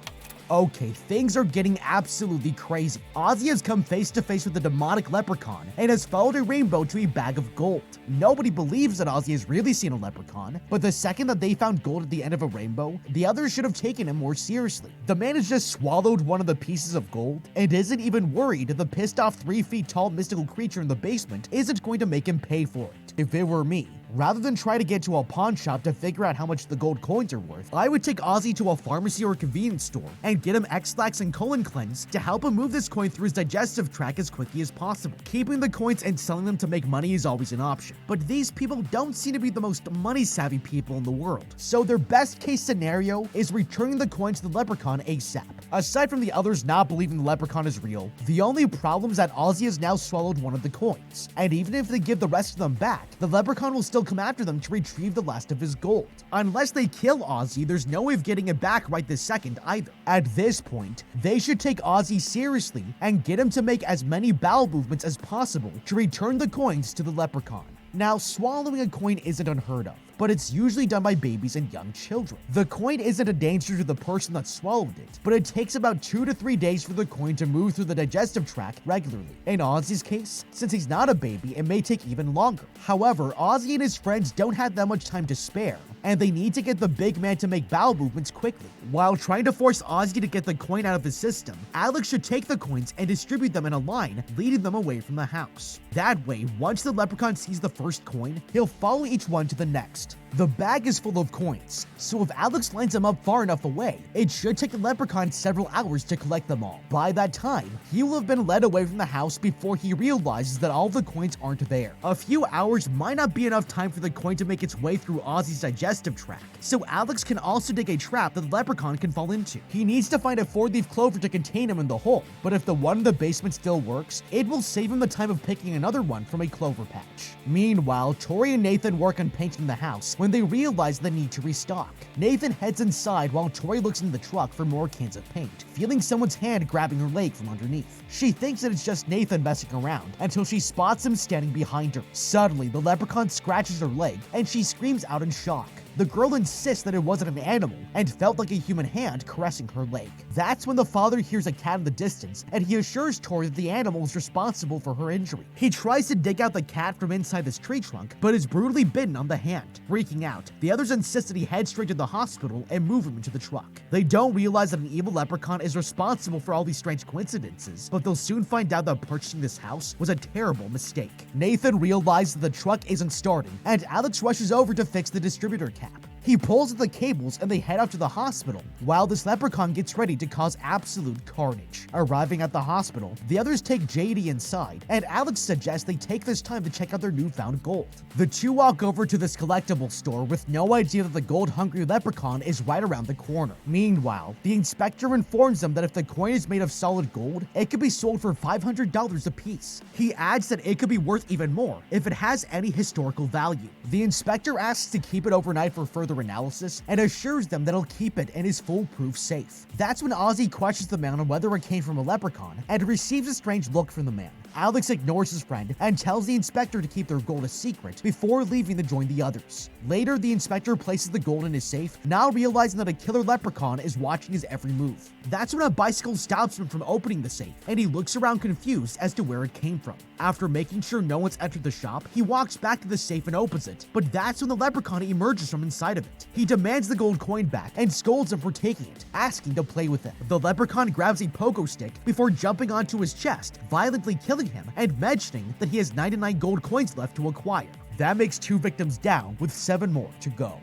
Okay, things are getting absolutely crazy. Ozzy has come face to face with a demonic leprechaun and has followed a rainbow to a bag of gold. Nobody believes that Ozzy has really seen a leprechaun, but the second that they found gold at the end of a rainbow, the others should have taken him more seriously. The man has just swallowed one of the pieces of gold and isn't even worried the pissed off 3 feet tall mystical creature in the basement isn't going to make him pay for it. If it were me, rather than try to get to a pawn shop to figure out how much the gold coins are worth, I would take Ozzy to a pharmacy or a convenience store and get him X-Lax and colon cleanse to help him move this coin through his digestive tract as quickly as possible. Keeping the coins and selling them to make money is always an option, but these people don't seem to be the most money-savvy people in the world, so their best case scenario is returning the coins to the leprechaun ASAP. Aside from the others not believing the leprechaun is real, the only problem is that Ozzy has now swallowed one of the coins, and even if they give the rest of them back, the leprechaun will still come after them to retrieve the last of his gold. Unless they kill Ozzy, there's no way of getting it back right this second either. At this point, they should take Ozzy seriously and get him to make as many bowel movements as possible to return the coins to the leprechaun. Now, swallowing a coin isn't unheard of, but it's usually done by babies and young children. The coin isn't a danger to the person that swallowed it, but it takes about 2 to 3 days for the coin to move through the digestive tract regularly. In Ozzy's case, since he's not a baby, it may take even longer. However, Ozzy and his friends don't have that much time to spare, and they need to get the big man to make bowel movements quickly. While trying to force Ozzy to get the coin out of his system, Alex should take the coins and distribute them in a line, leading them away from the house. That way, once the leprechaun sees the first coin, he'll follow each one to the next. The bag is full of coins, so if Alex lines them up far enough away, it should take the leprechaun several hours to collect them all. By that time, he will have been led away from the house before he realizes that all the coins aren't there. A few hours might not be enough time for the coin to make its way through Ozzy's digestive tract, so Alex can also dig a trap that the leprechaun can fall into. He needs to find a 4-leaf clover to contain him in the hole, but if the one in the basement still works, it will save him the time of picking another one from a clover patch. Meanwhile, Tori and Nathan work on painting the house, when they realize the need to restock. Nathan heads inside while Tori looks in the truck for more cans of paint, feeling someone's hand grabbing her leg from underneath. She thinks that it's just Nathan messing around until she spots him standing behind her. Suddenly, the leprechaun scratches her leg and she screams out in shock. The girl insists that it wasn't an animal and felt like a human hand caressing her leg. That's when the father hears a cat in the distance and he assures Tori that the animal is responsible for her injury. He tries to dig out the cat from inside this tree trunk, but is brutally bitten on the hand. Freaking out, the others insist that he head straight to the hospital and move him into the truck. They don't realize that an evil leprechaun is responsible for all these strange coincidences, but they'll soon find out that purchasing this house was a terrible mistake. Nathan realizes that the truck isn't starting, and Alex rushes over to fix the distributor cap. He pulls at the cables and they head out to the hospital, while this leprechaun gets ready to cause absolute carnage. Arriving at the hospital, the others take JD inside, and Alex suggests they take this time to check out their newfound gold. The two walk over to this collectible store with no idea that the gold-hungry leprechaun is right around the corner. Meanwhile, the inspector informs them that if the coin is made of solid gold, it could be sold for $500 a piece. He adds that it could be worth even more if it has any historical value. The inspector asks to keep it overnight for further analysis and assures them that he'll keep it in his foolproof safe. That's when Ozzy questions the man on whether it came from a leprechaun and receives a strange look from the man. Alex ignores his friend and tells the inspector to keep their gold a secret before leaving to join the others. Later, the inspector places the gold in his safe, now realizing that a killer leprechaun is watching his every move. That's when a bicycle stops him from opening the safe, and he looks around confused as to where it came from. After making sure no one's entered the shop, he walks back to the safe and opens it, but that's when the leprechaun emerges from inside of it. He demands the gold coin back and scolds him for taking it, asking to play with it. The leprechaun grabs a pogo stick before jumping onto his chest, violently killing him and mentioning that he has 99 gold coins left to acquire. That makes 2 victims down, with 7 more to go.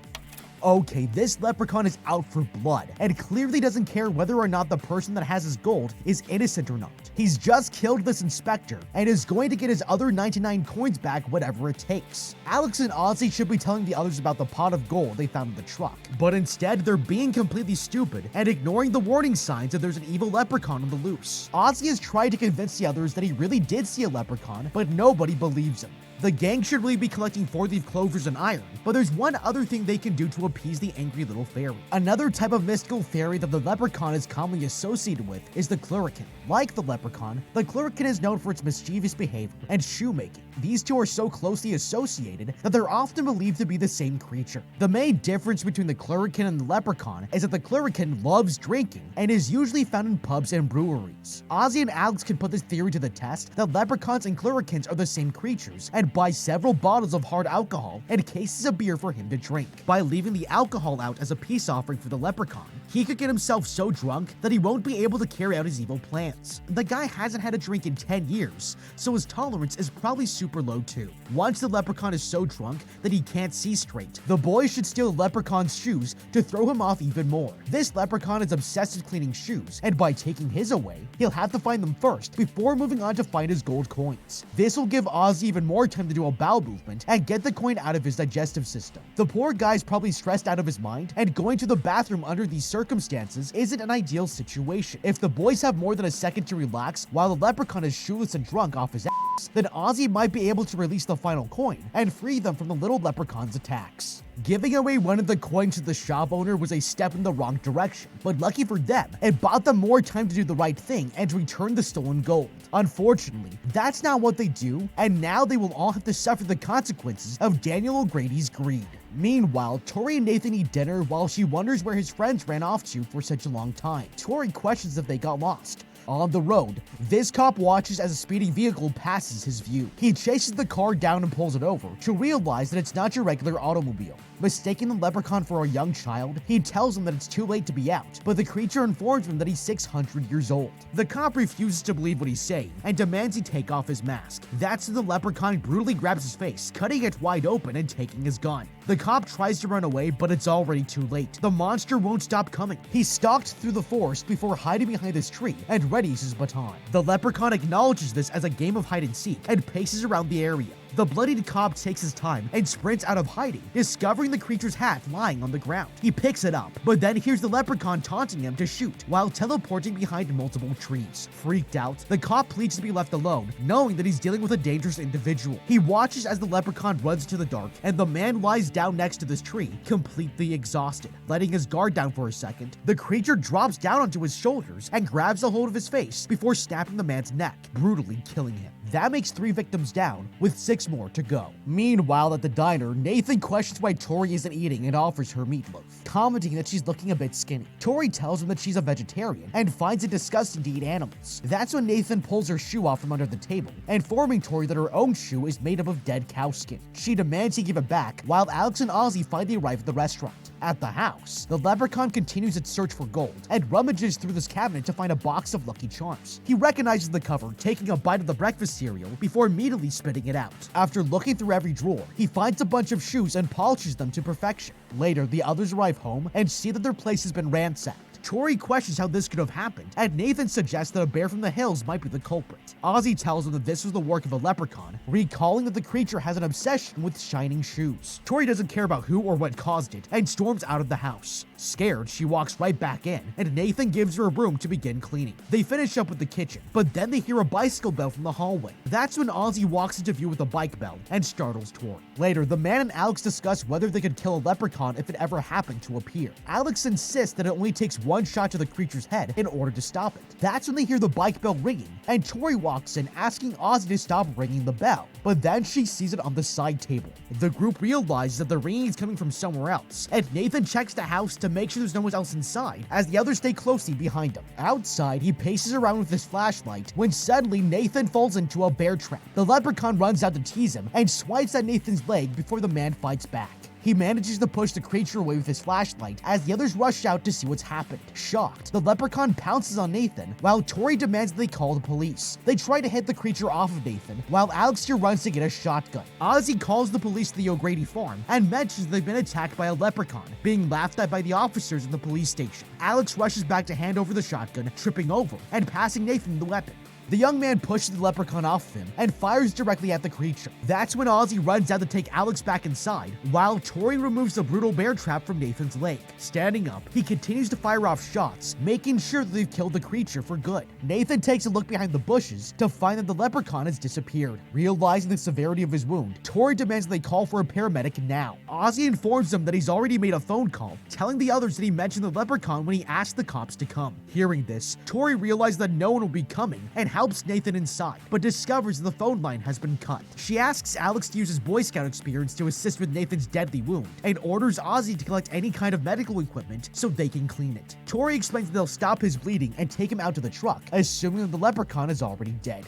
Okay, this leprechaun is out for blood and clearly doesn't care whether or not the person that has his gold is innocent or not. He's just killed this inspector and is going to get his other 99 coins back whatever it takes. Alex and Ozzy should be telling the others about the pot of gold they found in the truck, but instead they're being completely stupid and ignoring the warning signs that there's an evil leprechaun on the loose. Ozzy has tried to convince the others that he really did see a leprechaun, but nobody believes him. The gang should really be collecting 4-leaf clovers and iron, but there's one other thing they can do to appease the angry little fairy. Another type of mystical fairy that the leprechaun is commonly associated with is the Clurican. Like the leprechaun, the Clurican is known for its mischievous behavior and shoemaking. These two are so closely associated that they're often believed to be the same creature. The main difference between the Clurican and the leprechaun is that the Clurican loves drinking and is usually found in pubs and breweries. Ozzy and Alex can put this theory to the test that leprechauns and Cluricans are the same creatures and buy several bottles of hard alcohol and cases of beer for him to drink. By leaving the alcohol out as a peace offering for the leprechaun, he could get himself so drunk that he won't be able to carry out his evil plans. The guy hasn't had a drink in 10 years, so his tolerance is probably super low too. Once the leprechaun is so drunk that he can't see straight, the boys should steal the leprechaun's shoes to throw him off even more. This leprechaun is obsessed with cleaning shoes, and by taking his away, he'll have to find them first before moving on to find his gold coins. This will give Ozzy even more time to do a bowel movement and get the coin out of his digestive system. The poor guy's probably stressed out of his mind, and going to the bathroom under these circumstances isn't an ideal situation. If the boys have more than a second to relax while the leprechaun is shoeless and drunk off his ass, then Ozzy might be able to release the final coin and free them from the little leprechaun's attacks. Giving away one of the coins to the shop owner was a step in the wrong direction, but lucky for them, it bought them more time to do the right thing and return the stolen gold. Unfortunately, that's not what they do, and now they will all have to suffer the consequences of Daniel O'Grady's greed. Meanwhile, Tori and Nathan eat dinner while she wonders where his friends ran off to for such a long time. Tori questions if they got lost. On the road, this cop watches as a speeding vehicle passes his view. He chases the car down and pulls it over to realize that it's not your regular automobile. Mistaking the leprechaun for a young child, he tells him that it's too late to be out, but the creature informs him that he's 600 years old. The cop refuses to believe what he's saying and demands he take off his mask. That's when the leprechaun brutally grabs his face, cutting it wide open and taking his gun. The cop tries to run away, but it's already too late. The monster won't stop coming. He stalks through the forest before hiding behind this tree and readies his baton. The leprechaun acknowledges this as a game of hide and seek and paces around the area. The bloodied cop takes his time and sprints out of hiding, discovering the creature's hat lying on the ground. He picks it up, but then hears the leprechaun taunting him to shoot while teleporting behind multiple trees. Freaked out, the cop pleads to be left alone, knowing that he's dealing with a dangerous individual. He watches as the leprechaun runs into the dark, and the man lies down next to this tree, completely exhausted. Letting his guard down for a second, the creature drops down onto his shoulders and grabs a hold of his face before snapping the man's neck, brutally killing him. That makes 3 victims down, with 6 more to go. Meanwhile, at the diner, Nathan questions why Tori isn't eating and offers her meatloaf, commenting that she's looking a bit skinny. Tori tells him that she's a vegetarian and finds it disgusting to eat animals. That's when Nathan pulls her shoe off from under the table, informing Tori that her own shoe is made up of dead cow skin. She demands he give it back, while Alex and Ozzy finally arrive at the restaurant. At the house, the leprechaun continues its search for gold and rummages through this cabinet to find a box of Lucky Charms. He recognizes the cover, taking a bite of the breakfast cereal before immediately spitting it out. After looking through every drawer, he finds a bunch of shoes and polishes them to perfection. Later, the others arrive home and see that their place has been ransacked. Tori questions how this could have happened, and Nathan suggests that a bear from the hills might be the culprit. Ozzy tells him that this was the work of a leprechaun, recalling that the creature has an obsession with shining shoes. Tori doesn't care about who or what caused it, and storms out of the house. Scared, she walks right back in, and Nathan gives her a broom to begin cleaning. They finish up with the kitchen, but then they hear a bicycle bell from the hallway. That's when Ozzy walks into view with a bike bell and startles Tori. Later, the man and Alex discuss whether they could kill a leprechaun if it ever happened to appear. Alex insists that it only takes one shot to the creature's head in order to stop it. That's when they hear the bike bell ringing, and Tori walks in asking Ozzy to stop ringing the bell, but then she sees it on the side table. The group realizes that the ringing is coming from somewhere else, and Nathan checks the house to make sure there's no one else inside, as the others stay closely behind him. Outside, he paces around with his flashlight when suddenly Nathan falls into a bear trap. The leprechaun runs out to tease him and swipes at Nathan's leg before the man fights back. He manages to push the creature away with his flashlight as the others rush out to see what's happened. Shocked, the leprechaun pounces on Nathan while Tori demands that they call the police. They try to hit the creature off of Nathan while Alex here runs to get a shotgun. Ozzy calls the police to the O'Grady farm and mentions they've been attacked by a leprechaun, being laughed at by the officers in the police station. Alex rushes back to hand over the shotgun, tripping over and passing Nathan the weapon. The young man pushes the leprechaun off of him and fires directly at the creature. That's when Ozzy runs out to take Alex back inside, while Tori removes the brutal bear trap from Nathan's leg. Standing up, he continues to fire off shots, making sure that they've killed the creature for good. Nathan takes a look behind the bushes to find that the leprechaun has disappeared. Realizing the severity of his wound, Tori demands that they call for a paramedic now. Ozzy informs them that he's already made a phone call, telling the others that he mentioned the leprechaun when he asked the cops to come. Hearing this, Tori realizes that no one will be coming and helps Nathan inside, but discovers the phone line has been cut. She asks Alex to use his Boy Scout experience to assist with Nathan's deadly wound, and orders Ozzy to collect any kind of medical equipment so they can clean it. Tori explains that they'll stop his bleeding and take him out to the truck, assuming that the leprechaun is already dead.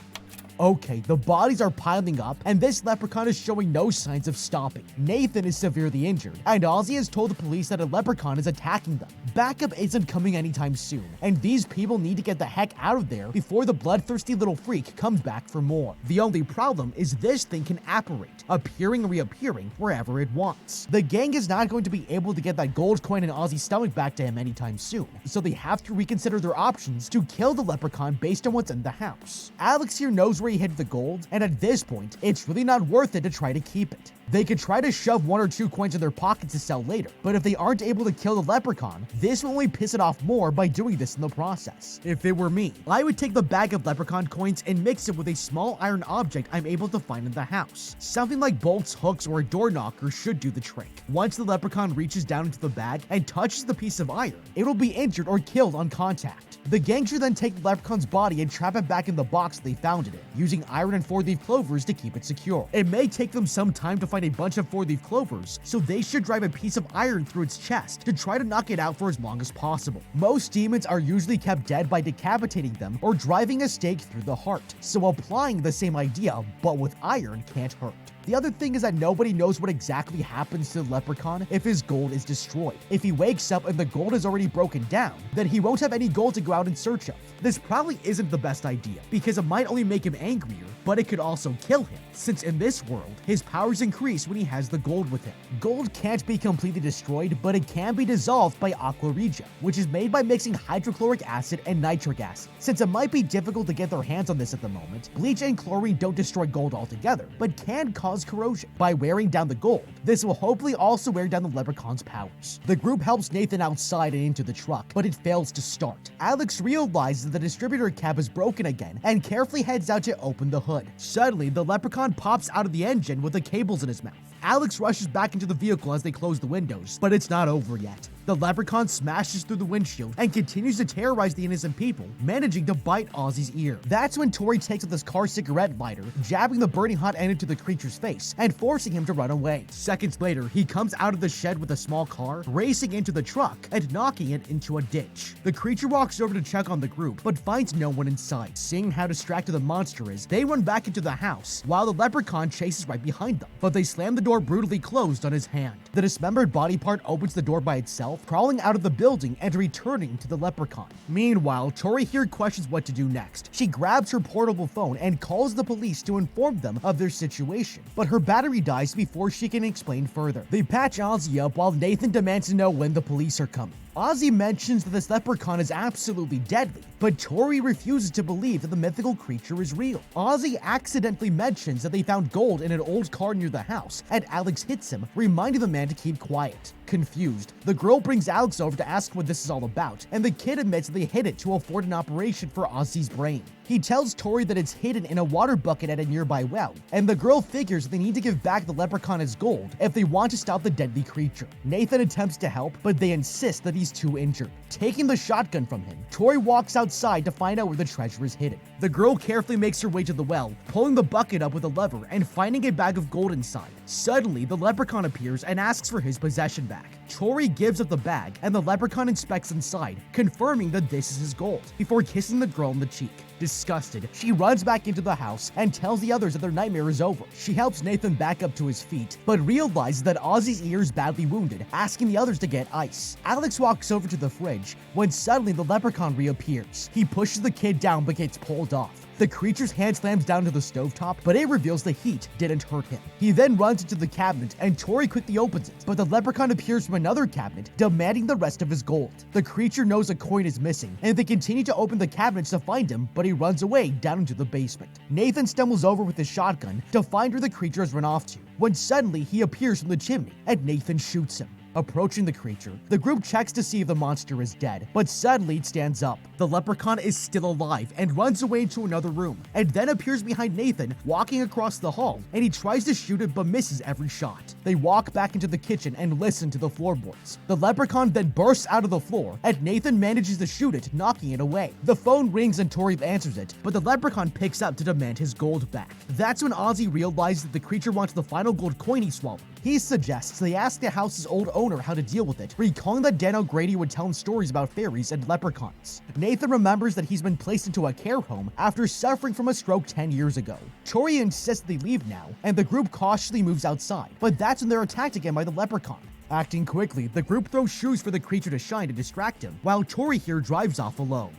Okay, the bodies are piling up, and this leprechaun is showing no signs of stopping. Nathan is severely injured, and Ozzy has told the police that a leprechaun is attacking them. Backup isn't coming anytime soon, and these people need to get the heck out of there before the bloodthirsty little freak comes back for more. The only problem is this thing can apparate, appearing and reappearing wherever it wants. The gang is not going to be able to get that gold coin in Ozzy's stomach back to him anytime soon, so they have to reconsider their options to kill the leprechaun based on what's in the house. Alex here knows where he hid the gold, and at this point, it's really not worth it to try to keep it. They could try to shove 1 or 2 coins in their pockets to sell later, but if they aren't able to kill the leprechaun, this will only piss it off more by doing this in the process. If it were me, I would take the bag of leprechaun coins and mix it with a small iron object I'm able to find in the house. Something like bolts, hooks, or a door knocker should do the trick. Once the leprechaun reaches down into the bag and touches the piece of iron, it will be injured or killed on contact. The gang should then take the leprechaun's body and trap it back in the box they found it in, using iron and 4-leaf clovers to keep it secure. It may take them some time to find a bunch of 4-leaf clovers, so they should drive a piece of iron through its chest to try to knock it out for as long as possible. Most demons are usually kept dead by decapitating them or driving a stake through the heart, so applying the same idea but with iron can't hurt. The other thing is that nobody knows what exactly happens to the leprechaun if his gold is destroyed. If he wakes up and the gold is already broken down, then he won't have any gold to go out in search of. This probably isn't the best idea, because it might only make him angrier, but it could also kill him, since in this world, his powers increase when he has the gold with him. Gold can't be completely destroyed, but it can be dissolved by aqua regia, which is made by mixing hydrochloric acid and nitric acid. Since it might be difficult to get their hands on this at the moment, bleach and chlorine don't destroy gold altogether, but can cause corrosion. By wearing down the gold, this will hopefully also wear down the leprechaun's powers. The group helps Nathan outside and into the truck, but it fails to start. Alex realizes that the distributor cap is broken again and carefully heads out to open the hood. Suddenly, the leprechaun pops out of the engine with the cables in his mouth. Alex rushes back into the vehicle as they close the windows, but it's not over yet. The leprechaun smashes through the windshield and continues to terrorize the innocent people, managing to bite Ozzy's ear. That's when Tori takes out this car cigarette lighter, jabbing the burning hot end into the creature's face and forcing him to run away. Seconds later, he comes out of the shed with a small car, racing into the truck and knocking it into a ditch. The creature walks over to check on the group, but finds no one in sight. Seeing how distracted the monster is, they run back into the house, while the leprechaun chases right behind them, but they slam the door brutally closed on his hand. The dismembered body part opens the door by itself, crawling out of the building and returning to the leprechaun. Meanwhile, Tori here questions what to do next. She grabs her portable phone and calls the police to inform them of their situation, but her battery dies before she can explain further. They patch Ozzy up while Nathan demands to know when the police are coming. Ozzy mentions that this leprechaun is absolutely deadly, but Tori refuses to believe that the mythical creature is real. Ozzy accidentally mentions that they found gold in an old car near the house, and Alex hits him, reminding the man to keep quiet. Confused, the girl brings Alex over to ask what this is all about, and the kid admits that they hid it to afford an operation for Ozzy's brain. He tells Tori that it's hidden in a water bucket at a nearby well, and the girl figures that they need to give back the leprechaun his gold if they want to stop the deadly creature. Nathan attempts to help, but they insist that he's too injured. Taking the shotgun from him, Tori walks outside to find out where the treasure is hidden. The girl carefully makes her way to the well, pulling the bucket up with a lever and finding a bag of gold inside. Suddenly, the leprechaun appears and asks for his possession back. Tori gives up the bag, and the leprechaun inspects inside, confirming that this is his gold, before kissing the girl on the cheek. Disgusted, she runs back into the house and tells the others that their nightmare is over. She helps Nathan back up to his feet, but realizes that Ozzy's ear is badly wounded, asking the others to get ice. Alex walks over to the fridge when suddenly the leprechaun reappears. He pushes the kid down but gets pulled off. The creature's hand slams down to the stovetop, but it reveals the heat didn't hurt him. He then runs into the cabinet, and Tori quickly opens it, but the leprechaun appears from another cabinet, demanding the rest of his gold. The creature knows a coin is missing, and they continue to open the cabinets to find him, but he runs away down into the basement. Nathan stumbles over with his shotgun to find where the creature has run off to, when suddenly he appears from the chimney, and Nathan shoots him. Approaching the creature, the group checks to see if the monster is dead, but suddenly it stands up. The leprechaun is still alive and runs away into another room, and then appears behind Nathan, walking across the hall, and he tries to shoot it but misses every shot. They walk back into the kitchen and listen to the floorboards. The leprechaun then bursts out of the floor, and Nathan manages to shoot it, knocking it away. The phone rings and Tori answers it, but the leprechaun picks up to demand his gold back. That's when Ozzy realizes that the creature wants the final gold coin he swallowed. He suggests they ask the house's old owner how to deal with it, recalling that Dan O'Grady would tell him stories about fairies and leprechauns. Nathan remembers that he's been placed into a care home after suffering from a stroke 10 years ago. Tori insists they leave now, and the group cautiously moves outside, but that's when they're attacked again by the leprechaun. Acting quickly, the group throws shoes for the creature to shine to distract him, while Tori here drives off alone.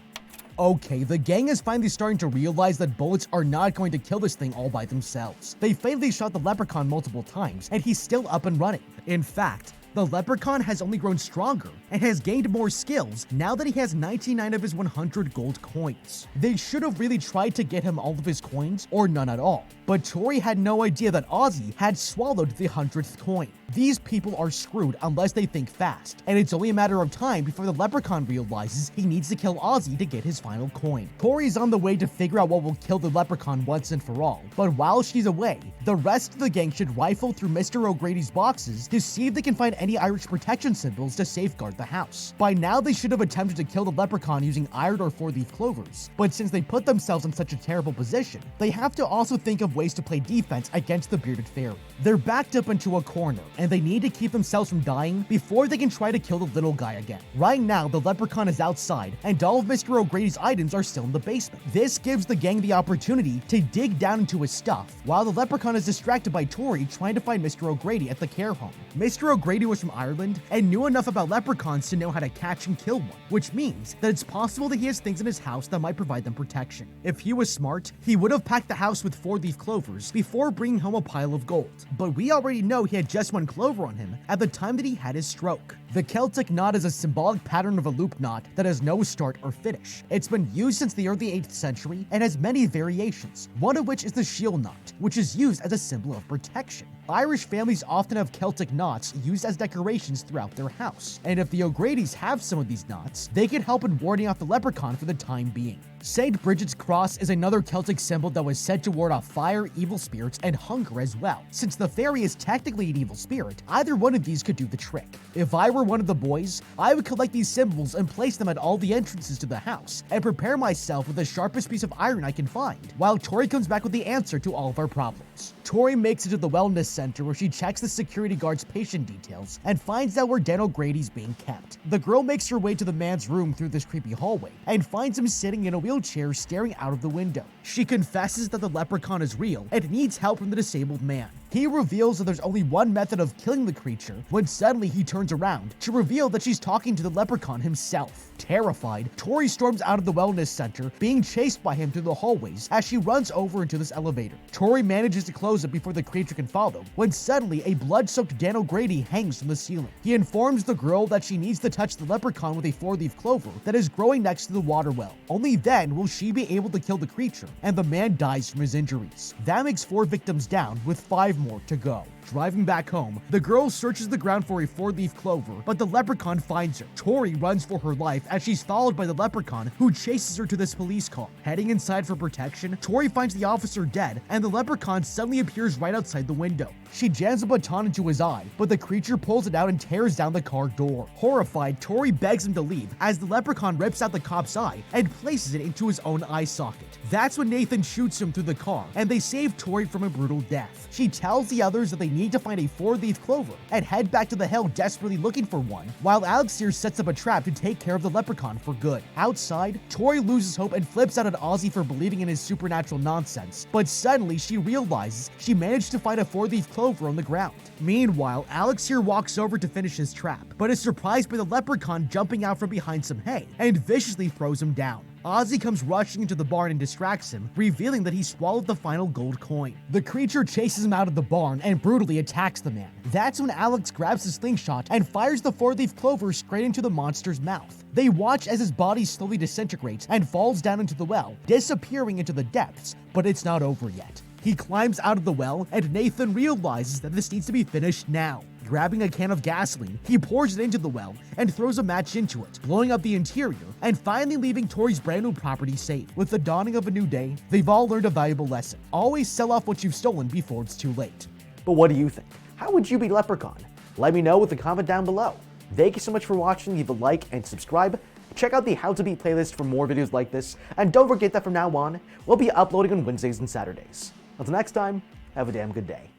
Okay, the gang is finally starting to realize that bullets are not going to kill this thing all by themselves. They fatally shot the leprechaun multiple times, and he's still up and running. In fact, the leprechaun has only grown stronger and has gained more skills now that he has 99 of his 100 gold coins. They should have really tried to get him all of his coins or none at all, but Tori had no idea that Ozzy had swallowed the 100th coin. These people are screwed unless they think fast, and it's only a matter of time before the leprechaun realizes he needs to kill Ozzy to get his final coin. Tori's on the way to figure out what will kill the leprechaun once and for all, but while she's away, the rest of the gang should rifle through Mr. O'Grady's boxes to see if they can find any Irish protection symbols to safeguard the house. By now, they should have attempted to kill the leprechaun using iron or four-leaf clovers, but since they put themselves in such a terrible position, they have to also think of ways to play defense against the bearded fairy. They're backed up into a corner, and they need to keep themselves from dying before they can try to kill the little guy again. Right now, the leprechaun is outside, and all of Mr. O'Grady's items are still in the basement. This gives the gang the opportunity to dig down into his stuff, while the leprechaun is distracted by Tori trying to find Mr. O'Grady at the care home. Mr. O'Grady was from Ireland and knew enough about leprechauns to know how to catch and kill one, which means that it's possible that he has things in his house that might provide them protection. If he was smart, he would have packed the house with 4-leaf clovers before bringing home a pile of gold. But we already know he had just 1 clover on him at the time that he had his stroke. The Celtic knot is a symbolic pattern of a loop knot that has no start or finish. It's been used since the early 8th century and has many variations, one of which is the shield knot, which is used as a symbol of protection. Irish families often have Celtic knots used as decorations throughout their house, and if the O'Gradys have some of these knots, they can help in warding off the leprechaun for the time being. St. Bridget's cross is another Celtic symbol that was said to ward off fire, evil spirits, and hunger as well. Since the fairy is technically an evil spirit, either one of these could do the trick. If I were one of the boys, I would collect these symbols and place them at all the entrances to the house, and prepare myself with the sharpest piece of iron I can find, while Tori comes back with the answer to all of our problems. Tori makes it to the wellness center where she checks the security guard's patient details and finds out where Dan O'Grady's being kept. The girl makes her way to the man's room through this creepy hallway and finds him sitting in a wheelchair staring out of the window. She confesses that the leprechaun is real and needs help from the disabled man. He reveals that there's only one method of killing the creature when suddenly he turns around to reveal that she's talking to the leprechaun himself. Terrified, Tori storms out of the wellness center, being chased by him through the hallways as she runs over into this elevator. Tori manages to close it before the creature can follow, when suddenly a blood-soaked Dan O'Grady hangs from the ceiling. He informs the girl that she needs to touch the leprechaun with a 4-leaf clover that is growing next to the water well. Only then will she be able to kill the creature, and the man dies from his injuries. That makes 4 victims down, with 5 more to go. Driving back home, the girl searches the ground for a 4-leaf clover, but the leprechaun finds her. Tori runs for her life as she's followed by the leprechaun, who chases her to this police car. Heading inside for protection, Tori finds the officer dead, and the leprechaun suddenly appears right outside the window. She jams a baton into his eye, but the creature pulls it out and tears down the car door. Horrified, Tori begs him to leave as the leprechaun rips out the cop's eye and places it into his own eye socket. That's when Nathan shoots him through the car, and they save Tori from a brutal death. She tells the others that they need to find a 4-leaf clover and head back to the hill desperately looking for one, while Alex here sets up a trap to take care of the leprechaun for good. Outside, Tori loses hope and flips out at Ozzy for believing in his supernatural nonsense, but suddenly she realizes she managed to find a 4-leaf clover on the ground. Meanwhile, Alex here walks over to finish his trap, but is surprised by the leprechaun jumping out from behind some hay and viciously throws him down. Ozzy comes rushing into the barn and distracts him, revealing that he swallowed the final gold coin. The creature chases him out of the barn and brutally attacks the man. That's when Alex grabs his slingshot and fires the 4-leaf clover straight into the monster's mouth. They watch as his body slowly disintegrates and falls down into the well, disappearing into the depths, but it's not over yet. He climbs out of the well, and Nathan realizes that this needs to be finished now. Grabbing a can of gasoline, he pours it into the well and throws a match into it, blowing up the interior and finally leaving Tori's brand new property safe. With the dawning of a new day, they've all learned a valuable lesson. Always sell off what you've stolen before it's too late. But what do you think? How would you be Leprechaun? Let me know with a comment down below. Thank you so much for watching. Leave a like and subscribe. Check out the How to Beat playlist for more videos like this, and don't forget that from now on, we'll be uploading on Wednesdays and Saturdays. Until next time, have a damn good day.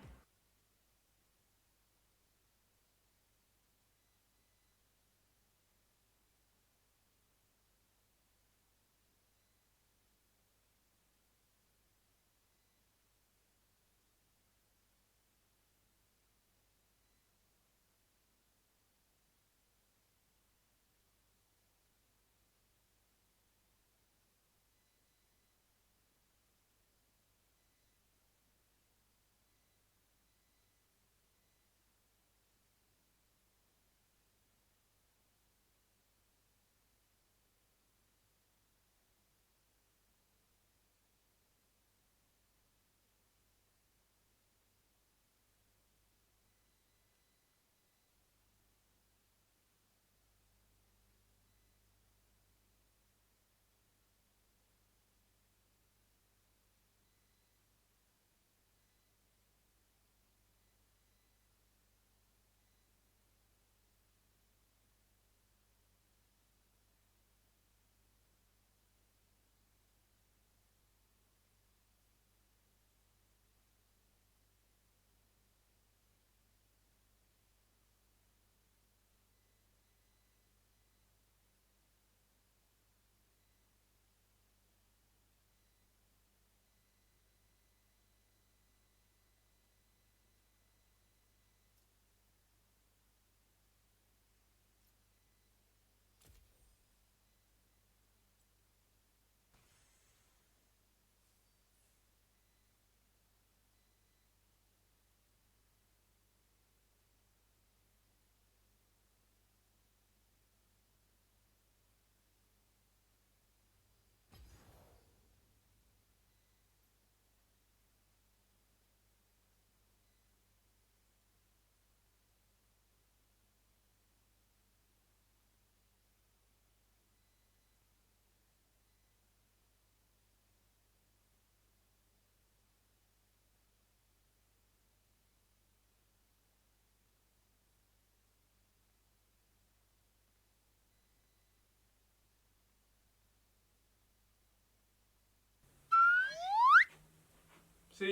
So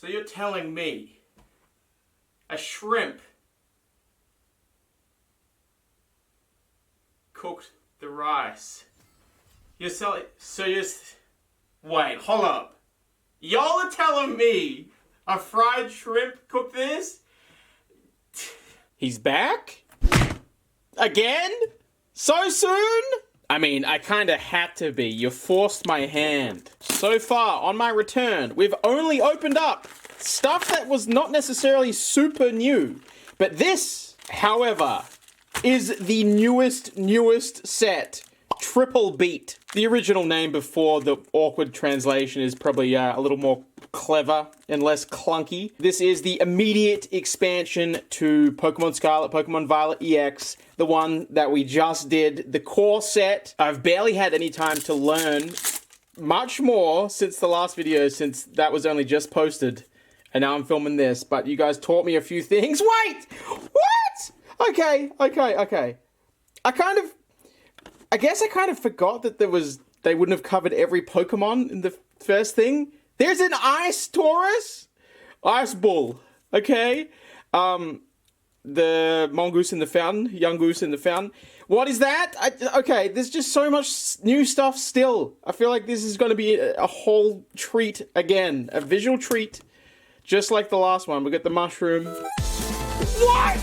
you're telling me a shrimp cooked the rice? You're selling. Wait, hold up. Y'all are telling me a fried shrimp cooked this? He's back? Again? So soon? I mean, I kinda had to be. You forced my hand. So far, on my return, we've only opened up stuff that was not necessarily super new. But this, however, is the newest set. Triple Beat. The original name before the awkward translation is probably a little more clever and less clunky. This is the immediate expansion to Pokemon Scarlet, Pokemon Violet EX, the one that we just did, the core set. I've barely had any time to learn much more since the last video, since that was only just posted, and now I'm filming this, but you guys taught me a few things. Wait! What? Okay. I guess I kind of forgot that they wouldn't have covered every Pokemon in the first thing. There's an Ice Taurus, Ice Bull, okay? The Mongoose in the Fountain, Young Goose in the Fountain. What is that? Okay, there's just so much new stuff still. I feel like this is going to be a whole treat again, a visual treat, just like the last one. We got the mushroom. What?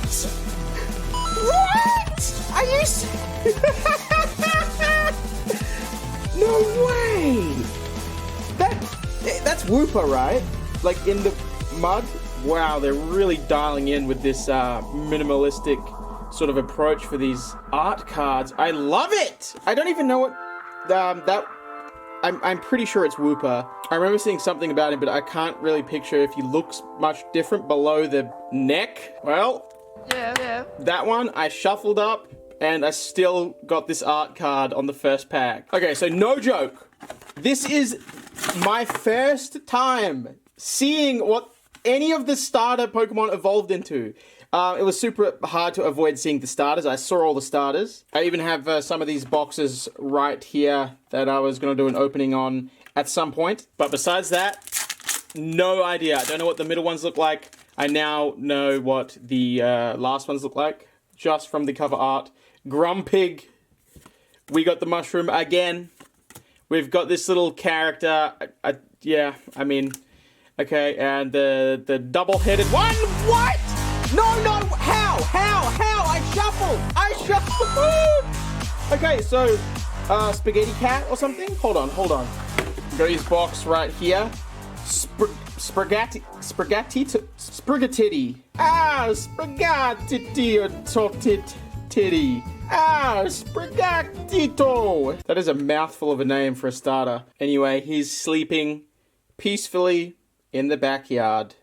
What? Are you... No way! That's Wooper, right? Like in the mud? Wow, they're really dialing in with this minimalistic sort of approach for these art cards. I love it! I don't even know what I'm pretty sure it's Wooper. I remember seeing something about him, but I can't really picture if he looks much different below the neck. Well, yeah. That one I shuffled up, and I still got this art card on the first pack. Okay, so no joke. This is my first time seeing what any of the starter Pokemon evolved into. It was super hard to avoid seeing the starters. I saw all the starters. I even have some of these boxes right here that I was going to do an opening on at some point. But besides that, no idea. I don't know what the middle ones look like. I now know what the last ones look like, just from the cover art. Grumpig. We got the mushroom again. We've got this little character. Yeah, I mean, okay, and the double-headed one. What? No, how? I shuffled. Okay, so Spaghetti Cat or something. Hold on. Got his box right here. Spaghetti. Ah, spaghetti or titty. Ah, Spragatito! That is a mouthful of a name for a starter. Anyway, he's sleeping peacefully in the backyard.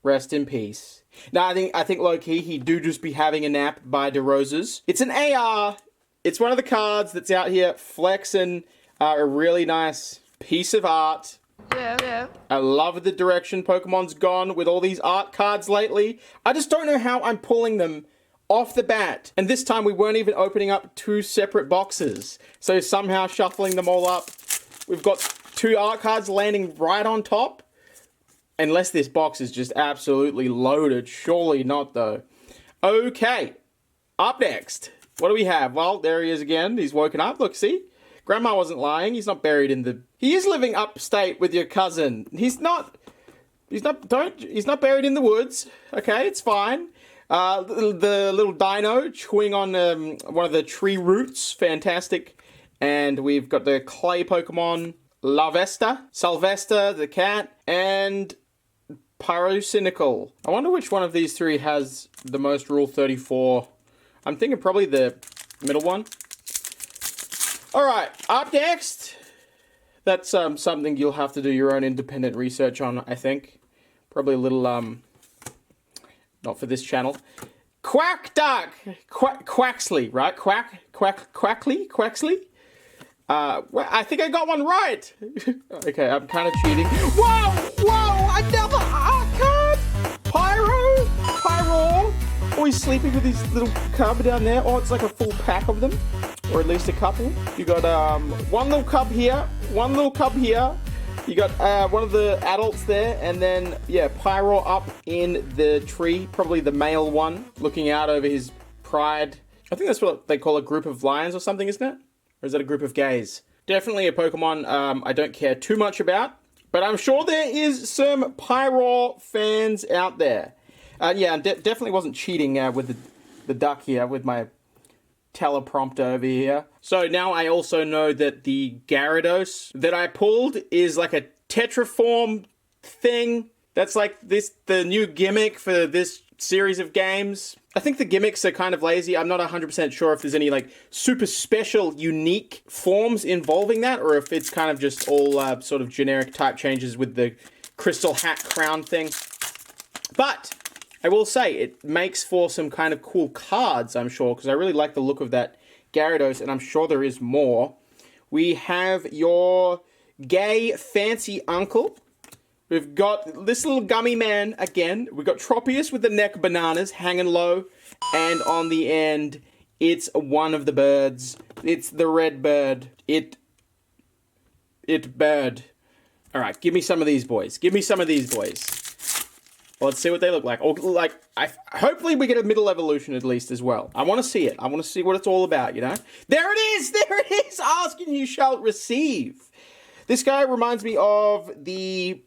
Rest in peace. Now, I think low-key, he do just be having a nap by DeRozes. It's an AR. It's one of the cards that's out here flexing a really nice piece of art. Yeah. I love the direction Pokemon's gone with all these art cards lately. I just don't know how I'm pulling them off the bat. And this time we weren't even opening up two separate boxes. So somehow shuffling them all up, we've got two art cards landing right on top. Unless this box is just absolutely loaded. Surely not, though. Okay. Up next. What do we have? Well, there he is again. He's woken up. Look, see? Grandma wasn't lying. He's not buried in the... He is living upstate with your cousin. He's not buried in the woods. Okay, it's fine. The little dino chewing on one of the tree roots. Fantastic. And we've got the clay Pokemon, Sylvester, the cat, and Pyrocynical. I wonder which one of these three has the most Rule 34. I'm thinking probably the middle one. Alright, up next. That's something you'll have to do your own independent research on, I think. Probably a little, not for this channel. Quack Duck! Quaxley, right? Quaxley? I think I got one right. Okay, I'm kind of cheating. Whoa! Another art card! Pyro! Oh, he's sleeping with his little cub down there. Oh, it's like a full pack of them. Or at least a couple. You got one little cub here. You You got one of the adults there, and then, yeah, Pyro up in the tree, probably the male one, looking out over his pride. I think that's what they call a group of lions or something, isn't it? Or is that a group of gays? Definitely a Pokemon I don't care too much about, but I'm sure there is some Pyro fans out there. Yeah, definitely wasn't cheating with the duck here, with my teleprompter over here. So now I also know that the Gyarados that I pulled is like a Tetraform thing. That's like the new gimmick for this series of games. I think the gimmicks are kind of lazy. I'm not 100% sure if there's any like super special, unique forms involving that, or if it's kind of just all sort of generic type changes with the crystal hat crown thing. But I will say it makes for some kind of cool cards, I'm sure, because I really like the look of that Gyarados, and I'm sure there is more. We have your gay fancy uncle. We've got this little gummy man again. We've got Tropius with the neck bananas hanging low. And on the end, it's one of the birds. It's the red bird. It bird. All right, give me some of these boys. Give me some of these boys. Well, let's see what they look like. Or like, hopefully we get a middle evolution at least as well. I want to see it. I want to see what it's all about, you know? There it is! There it is! Ask and you shall receive. This guy reminds me of the